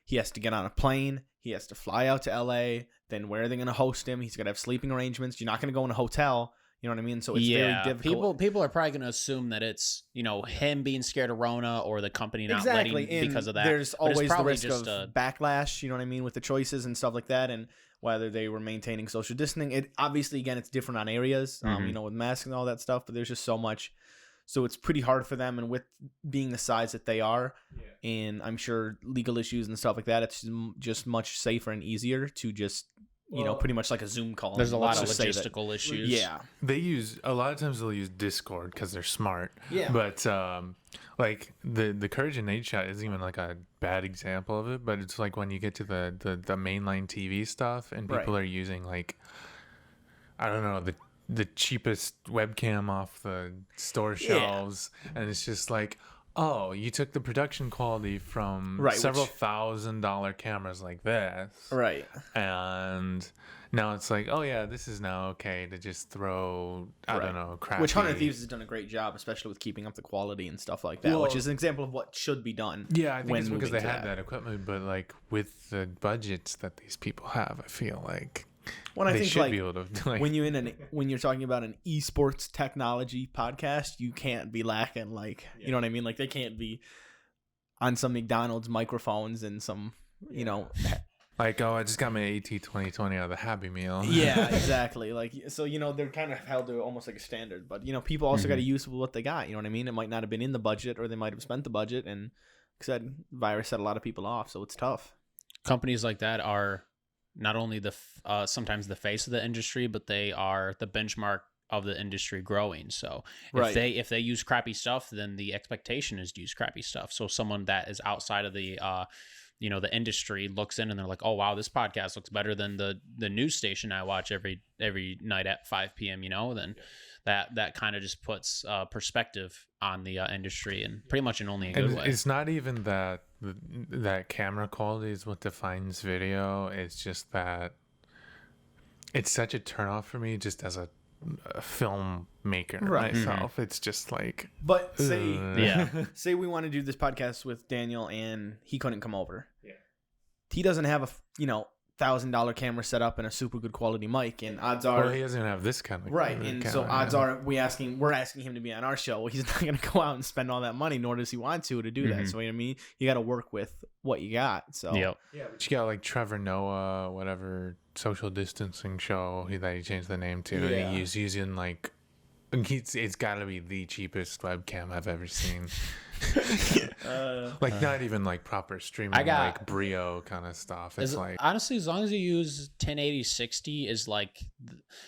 He has to get on a plane. He has to fly out to LA. Then where are they going to host him? He's going to have sleeping arrangements. You're not going to go in a hotel. You know what I mean? So it's very difficult. People are probably going to assume that it's him being scared of Rona or the company not letting because of that. There's always the risk of backlash. You know what I mean, with the choices and stuff like that, and whether they were maintaining social distancing. It obviously, again, it's different on areas. With masks and all that stuff. But there's just so much. So it's pretty hard for them, and with being the size that they are, and I'm sure legal issues and stuff like that, it's just much safer and easier to just. Pretty much like a Zoom call. There's a lot of logistical issues. Yeah. A lot of times they'll use Discord because they're smart. Yeah. But like the Courage and Nate shot isn't even like a bad example of it, but it's like when you get to the mainline TV stuff and people are using like, I don't know, the cheapest webcam off the store shelves, and it's just like, oh, you took the production quality from several $1,000 cameras like this. Right. And now it's like, oh, yeah, this is now okay to just throw, I don't know, crappy. Which 100 Thieves has done a great job, especially with keeping up the quality and stuff like that, which is an example of what should be done. Yeah, I think it's because they had that equipment, but like with the budgets that these people have, I feel like. Well, I think should be able to, like, when you're talking about an esports technology podcast, you can't be lacking you know what I mean? Like they can't be on some McDonald's microphones and some like, oh, I just got my AT 2020 out of the Happy Meal. Yeah, exactly. Like so, they're kind of held to almost like a standard, but people also got to use what they got. You know what I mean? It might not have been in the budget, or they might have spent the budget, and like I said, virus set a lot of people off, so it's tough. Companies like that are not only sometimes the face of the industry, but they are the benchmark of the industry growing. So if they use crappy stuff, then the expectation is to use crappy stuff. So someone that is outside of the the industry looks in and they're like, oh wow, this podcast looks better than the news station I watch every night at 5 p.m. Then that kind of just puts perspective on the industry, and pretty much in only a good way. It's not even that camera quality is what defines video. It's just that it's such a turnoff for me, just as a filmmaker myself. It's just like, but say we want to do this podcast with Daniel and he couldn't come over. Yeah, he doesn't have a $1,000 camera set up and a super good quality mic, and odds are he doesn't have this kind of and so odds are we're asking him to be on our show. Well, he's not going to go out and spend all that money, nor does he want to do that. So you got to work with what you got. So but you got like Trevor Noah, whatever social distancing show that he changed the name to. Yeah. He's using like it's got to be the cheapest webcam I've ever seen. Not even like proper streaming, like Brio kind of stuff. It's like, honestly, as long as you use 1080/60 is like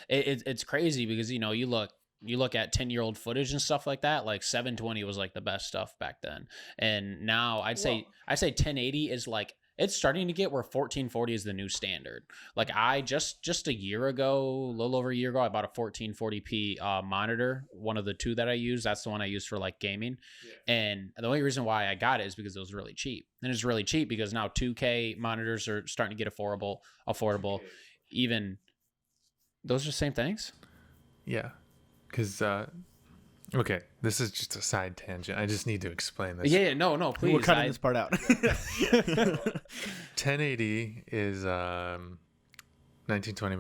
it's crazy, because you look at 10-year-old footage and stuff like that. Like 720 was like the best stuff back then, and now I'd say 1080 is like, it's starting to get where 1440 is the new standard. Like I just a year ago, a little over a year ago, I bought a 1440p monitor, one of the two that I use. That's the one I use for like gaming. Yeah. And the only reason why I got it is because it was really cheap. And it's really cheap because now 2K monitors are starting to get affordable. Okay. Even those are the same things. Yeah. Because okay, this is just a side tangent. I just need to explain this. Yeah, no, please. We're cutting this part out. 1080 is 1920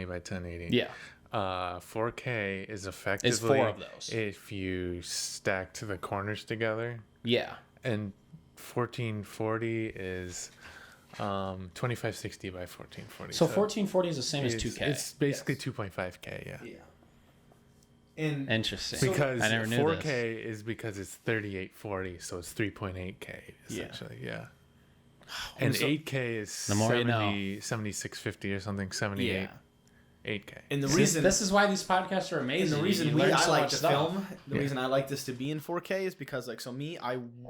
by 1080. Yeah. 4K is effectively is 4 of those if you stacked the corners together. Yeah. And 1440 is 2560 by 1440. So 1440 is the same as 2K. It's basically 2.5K. Yeah. Interesting. Because I never knew 4K this. is because it's 3840, so it's 3.8K essentially. Yeah. And 8K is 7650 or something, 78. 8K. And the reason this is why these podcasts are amazing. And the reason I like to film, the reason I like this to be in 4K is because I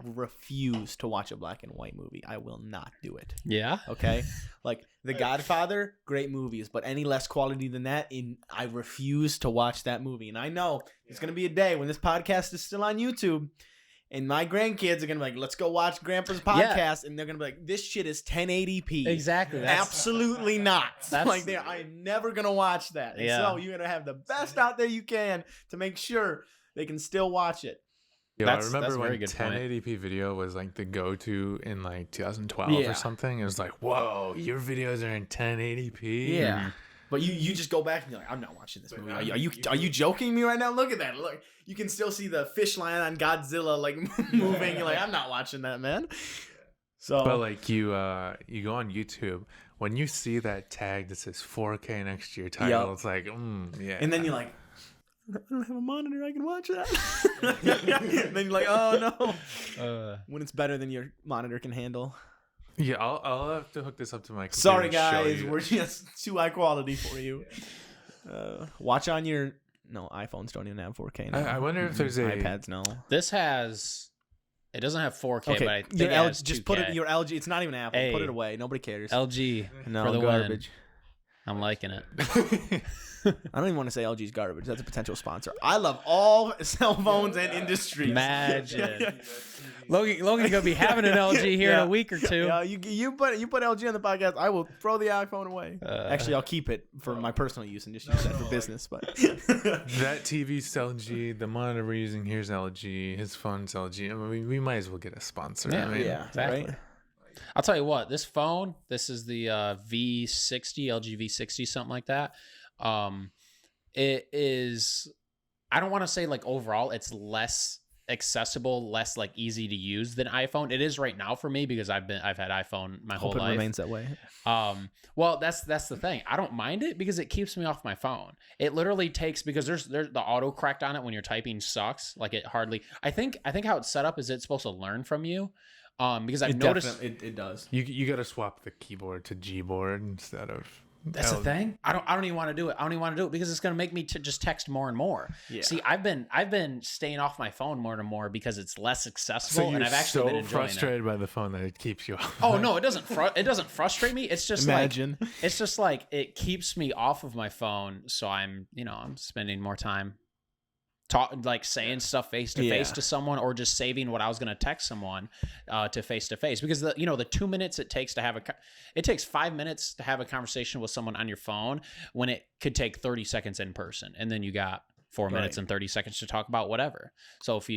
refuse to watch a black and white movie. I will not do it. Yeah. Okay. Like The Godfather, great movies, but any less quality than that, I refuse to watch that movie. And I know there's gonna be a day when this podcast is still on YouTube, and my grandkids are going to be like, let's go watch Grandpa's podcast. And they're going to be like, this shit is 1080p. Exactly. Absolutely not. I'm never going to watch that. And so you're going to have the best out there you can to make sure they can still watch it. Yeah, I remember when 1080p video was like the go-to in like 2012 or something. It was like, whoa, your videos are in 1080p? Yeah. But you just go back and you're like, I'm not watching this movie. Are you joking me right now? Look at that. Look, you can still see the fish line on Godzilla like moving. You're like, I'm not watching that, man. So, but like you go on YouTube, when you see that tag that says 4K next to your title, it's like, yeah. And then you're like, I don't have a monitor I can watch that. And then you're like, oh no. When it's better than your monitor can handle. Yeah, I'll have to hook this up to my computer. Sorry, guys. We're just too high quality for you. Watch on your... No, iPhones don't even have 4K now. I wonder if there's iPads, no. This has... It doesn't have 4K, but I think your it has just 2K. Put it... Your LG... It's not even Apple. Hey, put it away. Nobody cares. LG no, for the garbage. Win. I'm liking it. I don't even want to say LG's garbage. That's a potential sponsor. I love all cell phones and industries. Imagine. Logan gonna be having an LG here in a week or two. Yeah, you put LG on the podcast, I will throw the iPhone away. Actually, I'll keep it for my personal use and just use that for business. But that TV's LG, the monitor we're using here's LG, his phone's LG. I mean, we might as well get a sponsor. Yeah, I mean, exactly. Right? I'll tell you what, this phone, this is the V60, LG V60, something like that. It is, I don't want to say like overall it's less accessible, less like easy to use than iPhone. It is right now for me because I've had iPhone my whole life. It remains that way. Well, that's the thing. I don't mind it because it keeps me off my phone. It literally takes, because there's the auto correct on it when you're typing sucks. Like it hardly, I think how it's set up is it's supposed to learn from you. Because I've noticed it does. You got to swap the keyboard to Gboard instead of. That's the thing. I don't even want to do it. I don't even want to do it because it's going to make me just text more and more. Yeah. See, I've been staying off my phone more and more because it's less accessible, and I've actually been enjoying frustrated by the phone that it keeps you off. Oh no, it doesn't. It doesn't frustrate me. It's just it's just like it keeps me off of my phone, so I'm spending more time saying stuff face to face to someone, or just saving what I was going to text someone to face, because the 2 minutes it takes to it takes 5 minutes to have a conversation with someone on your phone when it could take 30 seconds in person, and then you got 4 minutes and 30 seconds to talk about whatever. So if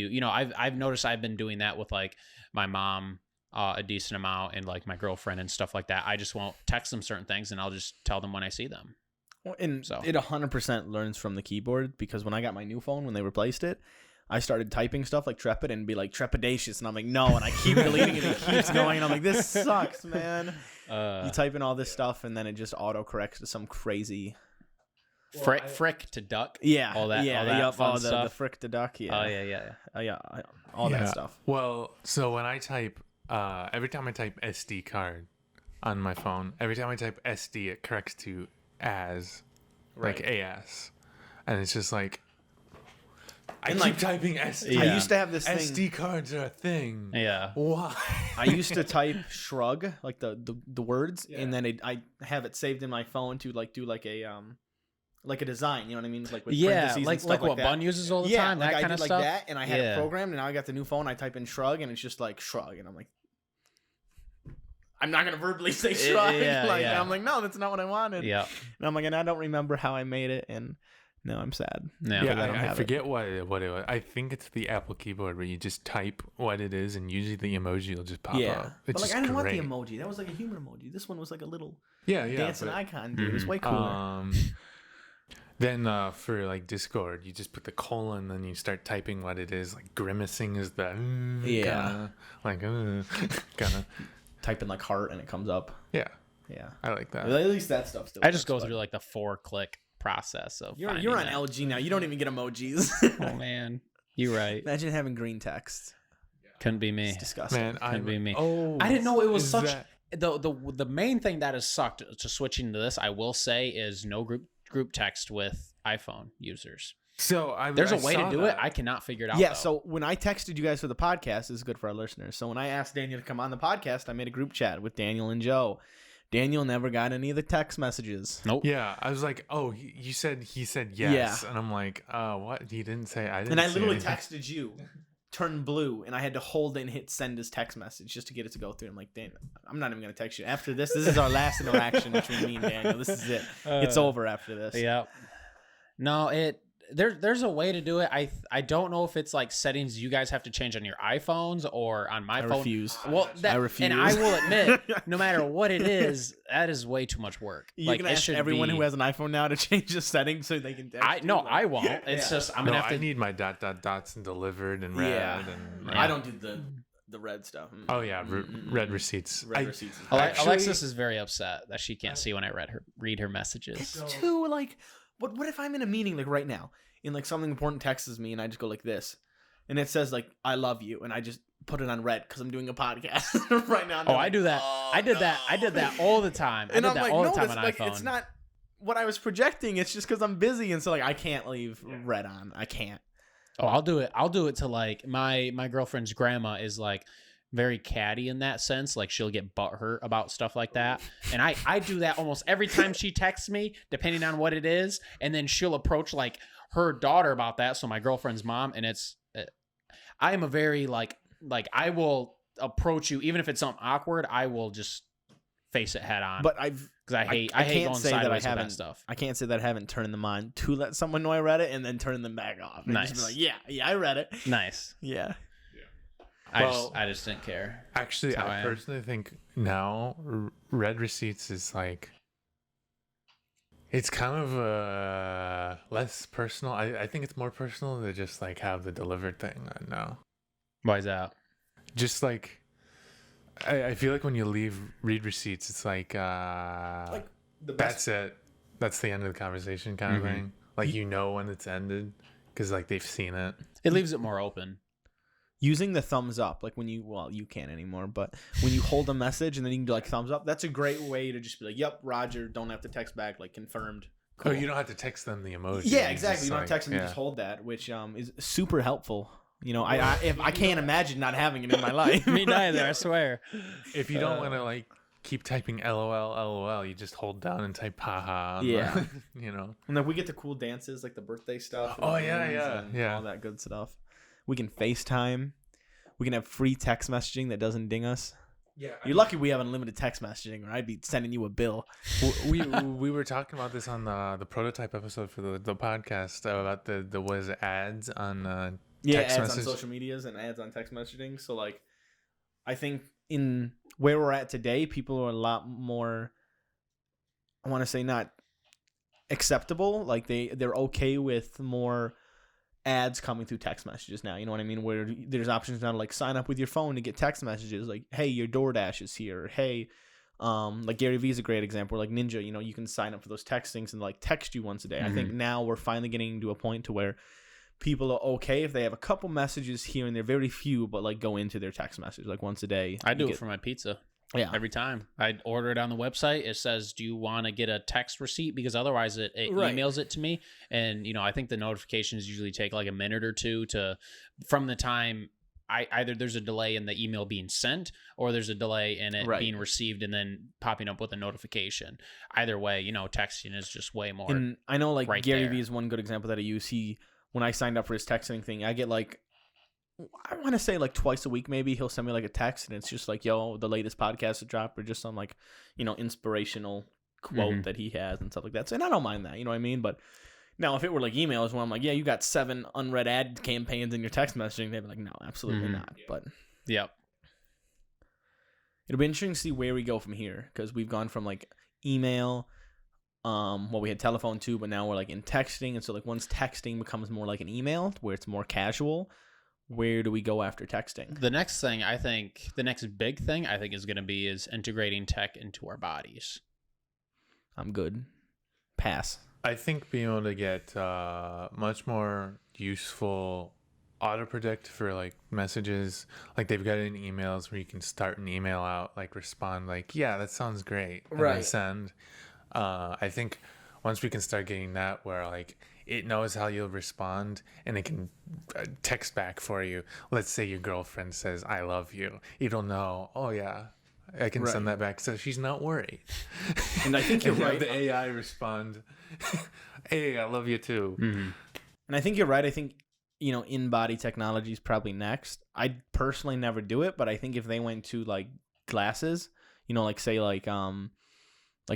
I've noticed I've been doing that with like my mom a decent amount, and like my girlfriend and stuff like that. I just won't text them certain things, and I'll just tell them when I see them. Well, and it 100% learns from the keyboard, because when I got my new phone, when they replaced it, I started typing stuff like trepid and be like trepidatious, and I'm like, no, and I keep deleting it and it keeps going, and I'm like, this sucks, man. You type in all this stuff, and then it just autocorrects to some crazy frick to duck. Yeah, all that fun stuff. The frick to duck. Yeah. Oh yeah. All that stuff. Well, so when I type, every time I type SD card on my phone, every time I type SD, it corrects to as, like AS, and it's just like I keep typing SD. I used to have this thing. SD cards are a thing. Yeah. Why? I used to type shrug, like the words, and then I have it saved in my phone to like do like a design. You know what I mean? Like with parentheses and stuff like what that. Bun uses all the time. Like that I kind did of like stuff. that, and I had it programmed, and now I got the new phone. I type in shrug, and it's just like shrug, and I'm like, I'm not gonna verbally say shrug. I'm like, no, that's not what I wanted. Yeah. And I'm like, and I don't remember how I made it, and now I'm sad. I forget what it was. I think it's the Apple keyboard where you just type what it is, and usually the emoji will just pop up. But like, I didn't want the emoji. That was like a human emoji. This one was like a little dancing icon. Dude. It was way cooler. Then for like Discord, you just put the colon, then you start typing what it is. Like grimacing is the kinda. Type in like heart and it comes up. Yeah, I like that. At least that stuff still. I just go through like the 4-click process of. You're on LG now. You don't even get emojis. Oh man, you're right. Imagine having green text. Couldn't be me. It's disgusting. Man, couldn't be me. Oh, I didn't know it was such. The main thing that has sucked to switching to this, I will say, is no group text with iPhone users. So there's a way to do it. I cannot figure it out. Yeah. So when I texted you guys for the podcast, this is good for our listeners. So when I asked Daniel to come on the podcast, I made a group chat with Daniel and Joe. Daniel never got any of the text messages. Nope. Yeah, I was like, oh, he said yes, and I'm like, what? He didn't say. I didn't. And I literally texted you, turned blue, and I had to hold and hit send as text message just to get it to go through. I'm like, Dan, I'm not even gonna text you after this. This is our last interaction between me and Daniel. This is it. It's over after this. Yeah. No, there's a way to do it. I don't know if it's like settings you guys have to change on your iPhones or on my phone. Refuse. Well, I refuse. And I will admit, no matter what it is, that is way too much work. You can ask everyone who has an iPhone now to change the settings so they can text I won't. It's just I'm gonna have to. I need my dots and delivered and red. And I don't do the red stuff. Oh yeah, red receipts. Receipts. Alexis is very upset that she can't see when I read her messages. It's too like. What if I'm in a meeting like right now and like something important texts me and I just go like this and it says like I love you and I just put it on red because I'm doing a podcast right now. I do that. I did that all the time. I did that all the time on iPhone. It's not what I was projecting. It's just because I'm busy and so like I can't leave red on. I can't. Oh, I'll do it. I'll do it to like my girlfriend's grandma is like very catty in that sense. Like she'll get butthurt about stuff like that. And I do that almost every time she texts me, depending on what it is. And then she'll approach like her daughter about that. So my girlfriend's mom. And I am a very like I will approach you. Even if it's something awkward, I will just face it head on. But I hate going sideways with that stuff. I can't say that I haven't turned them on to let someone know I read it and then turn them back off. And just be like, yeah, I read it. Nice. Yeah. I just didn't care. Actually, I personally think now red receipts is like it's kind of less personal. I think it's more personal to just like have the delivered thing now. Why is that? Just like I feel like when you read receipts, it's like that's it. That's the end of the conversation kind of thing. Like you know when it's ended because like they've seen it. It leaves it more open. using the thumbs up, like when you can't anymore, but when you hold a message and then you can do like thumbs up, that's a great way to just be like, yep, Roger, don't have to text back, like confirmed. Cool. Oh, you don't have to text them the emoji. Yeah, exactly. You don't have to text them, you just hold that, which is super helpful. You know, I can't imagine not having it in my life. Me neither, I swear. If you don't want to like keep typing LOL, you just hold down and type haha. Yeah. You know. And then we get the cool dances, like the birthday stuff. Oh, yeah. All that good stuff. We can FaceTime. We can have free text messaging that doesn't ding us. Yeah. You're lucky we have unlimited text messaging, or I'd be sending you a bill. We were talking about this on the prototype episode for the podcast about the what is it, ads on text ads message? on social medias and ads on text messaging. So like, I think in where we're at today, people are a lot more, I want to say, not acceptable. Like they're okay with more ads coming through text messages now. You know what I mean? Where there's options now to like sign up with your phone to get text messages like, hey, your DoorDash is here. Or, hey, like Gary Vee is a great example. Or like Ninja, you know, you can sign up for those text things and like text you once a day. I think now we're finally getting to a point to where people are okay if they have a couple messages here and they're very few, but like go into their text message like once a day. I do it for my pizza. Yeah. Every time I order it on the website, it says, do you want to get a text receipt? Because otherwise it Right. emails it to me. And, you know, I think the notifications usually take like a minute or two from the time either there's a delay in the email being sent or there's a delay in it being received and then popping up with a notification. Either way, you know, texting is just way more. And I know like right Gary there. Vee is one good example that I use. When I signed up for his texting thing, I get like, I want to say like twice a week maybe he'll send me like a text and it's just like, yo, the latest podcast to drop, or just some like, you know, inspirational quote that he has and stuff like that. So, and I don't mind that, you know what I mean? But now if it were like emails where I'm like, yeah, you got 7 unread ad campaigns in your text messaging, they'd be like, no, absolutely not. But yep. It'll be interesting to see where we go from here, because we've gone from like email, we had telephone too, but now we're like in texting. And so like once texting becomes more like an email where it's more casual, where do we go after texting? The next big thing I think is going to be is integrating tech into our bodies. I'm good. Pass. I think being able to get much more useful auto predict for like messages, like they've got in emails where you can start an email out, like respond like, yeah, that sounds great, and then send. I think once we can start getting that where like it knows how you'll respond and it can text back for you. Let's say your girlfriend says, I love you. It'll know, oh yeah, I can send that back. So she's not worried. And I think you're right. Have the AI respond, hey, I love you too. Mm-hmm. And I think you're right. I think, you know, in-body technology is probably next. I personally never do it, but I think if they went to like glasses, you know, like say like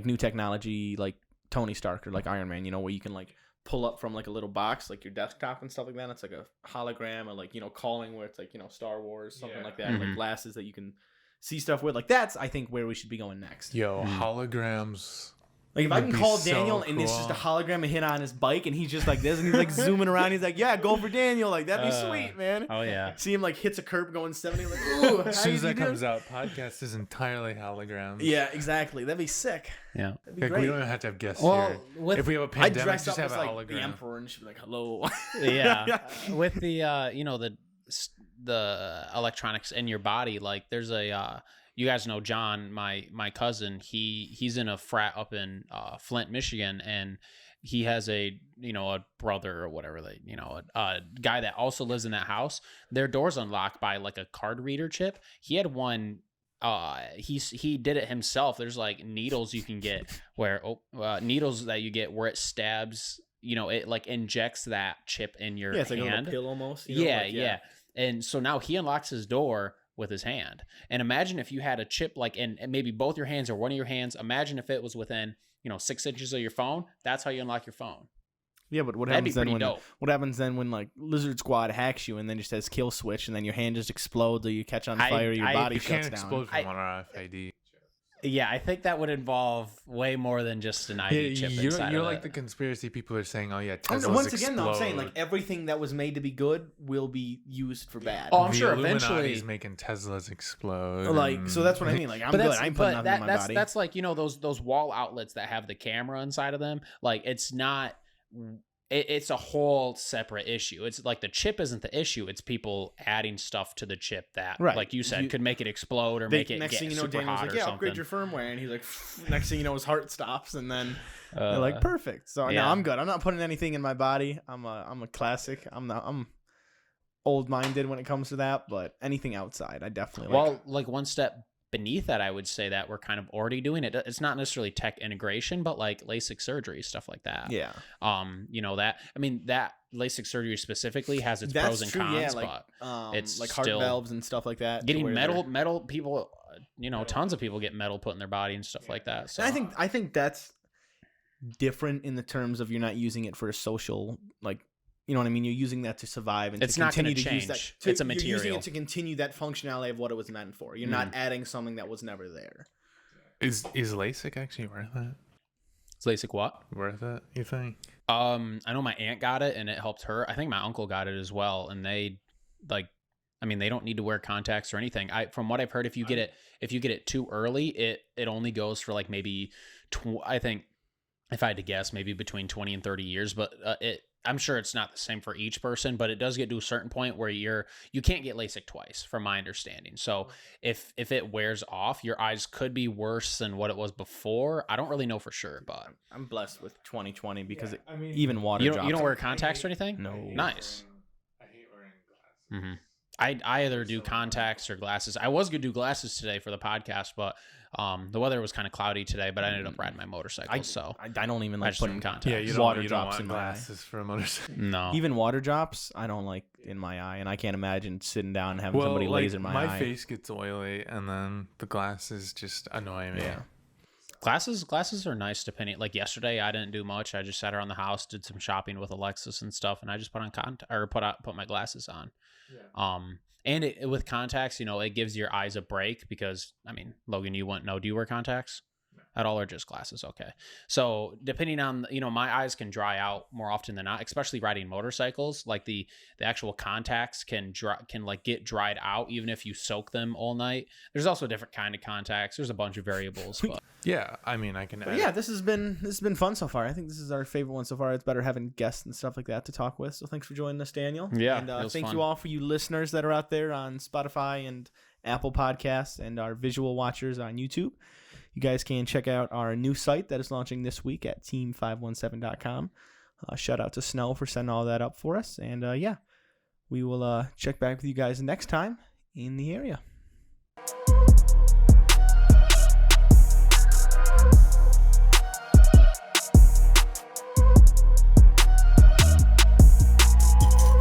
new technology like Tony Stark or like Iron Man, you know, where you can like pull up from like a little box, like your desktop and stuff like that. It's like a hologram, or like, you know, calling where it's like, you know, Star Wars, something like that. Like glasses that you can see stuff with. Like that's, I think, where we should be going next. Yo, holograms. Like if I can call Daniel and it's just a hologram and hit on his bike and he's just like this and he's like zooming around. He's like, yeah, go for Daniel. Like that'd be sweet, man. Oh yeah. See him like hits a curb going 70. Like, ooh. As soon as that comes out, podcast is entirely holograms. Yeah, exactly. That'd be sick. Yeah. That'd be like, great. we don't even have to have guests Well, here. If we have a I'd pandemic, dress just up have as a like hologram. the emperor and she'd be like, hello. Yeah. With the you know, the electronics in your body, like there's a you guys know John, my cousin, he's in a frat up in Flint, Michigan, and he has a brother or whatever, a guy that also lives in that house. Their door's unlocked by like a card reader chip. He had one. He did it himself. There's like needles you can get where needles that you get where it stabs. You know, it like injects that chip in your it's hand. like a little pill almost. Yeah. And so now he unlocks his door with his hand. And imagine if you had a chip like in maybe both your hands or one of your hands. Imagine if it was within 6 inches of your phone. That's how you unlock your phone. Yeah, but what happens then when like Lizard Squad hacks you and then just says kill switch and then your hand just explodes or you catch on fire, your body shuts down. You can't explode from one RFID. Yeah, I think that would involve way more than just an ID chip inside You're of like it. the conspiracy people are saying, oh yeah, Teslas once again, explode. though, I'm saying like everything that was made to be good will be used for bad. Oh, I'm the sure Illuminati's eventually making Teslas explode. Like, so that's what I mean. Like, I'm good. I'm putting nothing in my body. That's like, those wall outlets that have the camera inside of them. Like, it's not it's a whole separate issue. It's like the chip isn't the issue. It's people adding stuff to the chip that, like you said, could make it explode or make it next get thing you know, super Daniel's hot like, or yeah, something. upgrade your firmware, and he's like, next thing you know, his heart stops, and then you're like, perfect. So no, I'm good. I'm not putting anything in my body. I'm a classic. I'm old-minded when it comes to that, but anything outside, I definitely like. Well, like one step beneath that, I would say that we're kind of already doing it. It's not necessarily tech integration, but like LASIK surgery, stuff like that. Yeah. You know that. I mean, that LASIK surgery specifically has its pros and cons, yeah, like, but it's like heart still valves and stuff like that. getting metal people. You know, tons of people get metal put in their body and stuff like that. So and I think that's different in the terms of you're not using it for a social, like, you know what I mean? You're using that to survive and it's to not continue to to change. use that. It's a material. You're using it to continue that functionality of what it was meant for. You're not adding something that was never there. Is LASIK actually worth it? Is LASIK what? Worth it, you think? I know my aunt got it and it helped her. I think my uncle got it as well, and they they don't need to wear contacts or anything. From what I've heard, if you get it too early, it only goes for like maybe I think, if I had to guess, maybe between 20 and 30 years, but I'm sure it's not the same for each person, but it does get to a certain point where you can't get LASIK twice, from my understanding. So if it wears off, your eyes could be worse than what it was before. I don't really know for sure, but I'm blessed with 20/20 because even water you drops. don't wear contacts or anything? No. Nice. I hate wearing glasses. Mm-hmm. I either do contacts or glasses. I was gonna do glasses today for the podcast, but the weather was kind of cloudy today. But I ended up riding my motorcycle, so I don't even like just putting didn't contacts. Yeah, you don't, water you drops don't in want my eye. glasses for a motorcycle. No, Even water drops, I don't like in my eye, and I can't imagine sitting down and having somebody laser my eye. My face gets oily, and then the glasses just annoy me. Yeah. Glasses are nice depending. Like yesterday, I didn't do much. I just sat around the house, did some shopping with Alexis and stuff, and I just put my glasses on. Yeah. And with contacts, you know, it gives your eyes a break because, I mean, Logan, you wouldn't know. Do you wear contacts at all or just glasses? Okay. So depending on, you know, my eyes can dry out more often than not, especially riding motorcycles. Like the actual contacts can like get dried out even if you soak them all night. There's also a different kind of contacts. There's a bunch of variables. But. Yeah, I mean, I can. But yeah, this has been fun so far. I think this is our favorite one so far. It's better having guests and stuff like that to talk with. So thanks for joining us, Daniel. Yeah, and thank you all for you listeners that are out there on Spotify and Apple Podcasts and our visual watchers on YouTube. You guys can check out our new site that is launching this week at team517.com. Shout out to Snow for setting all that up for us. And yeah, we will check back with you guys next time in the area.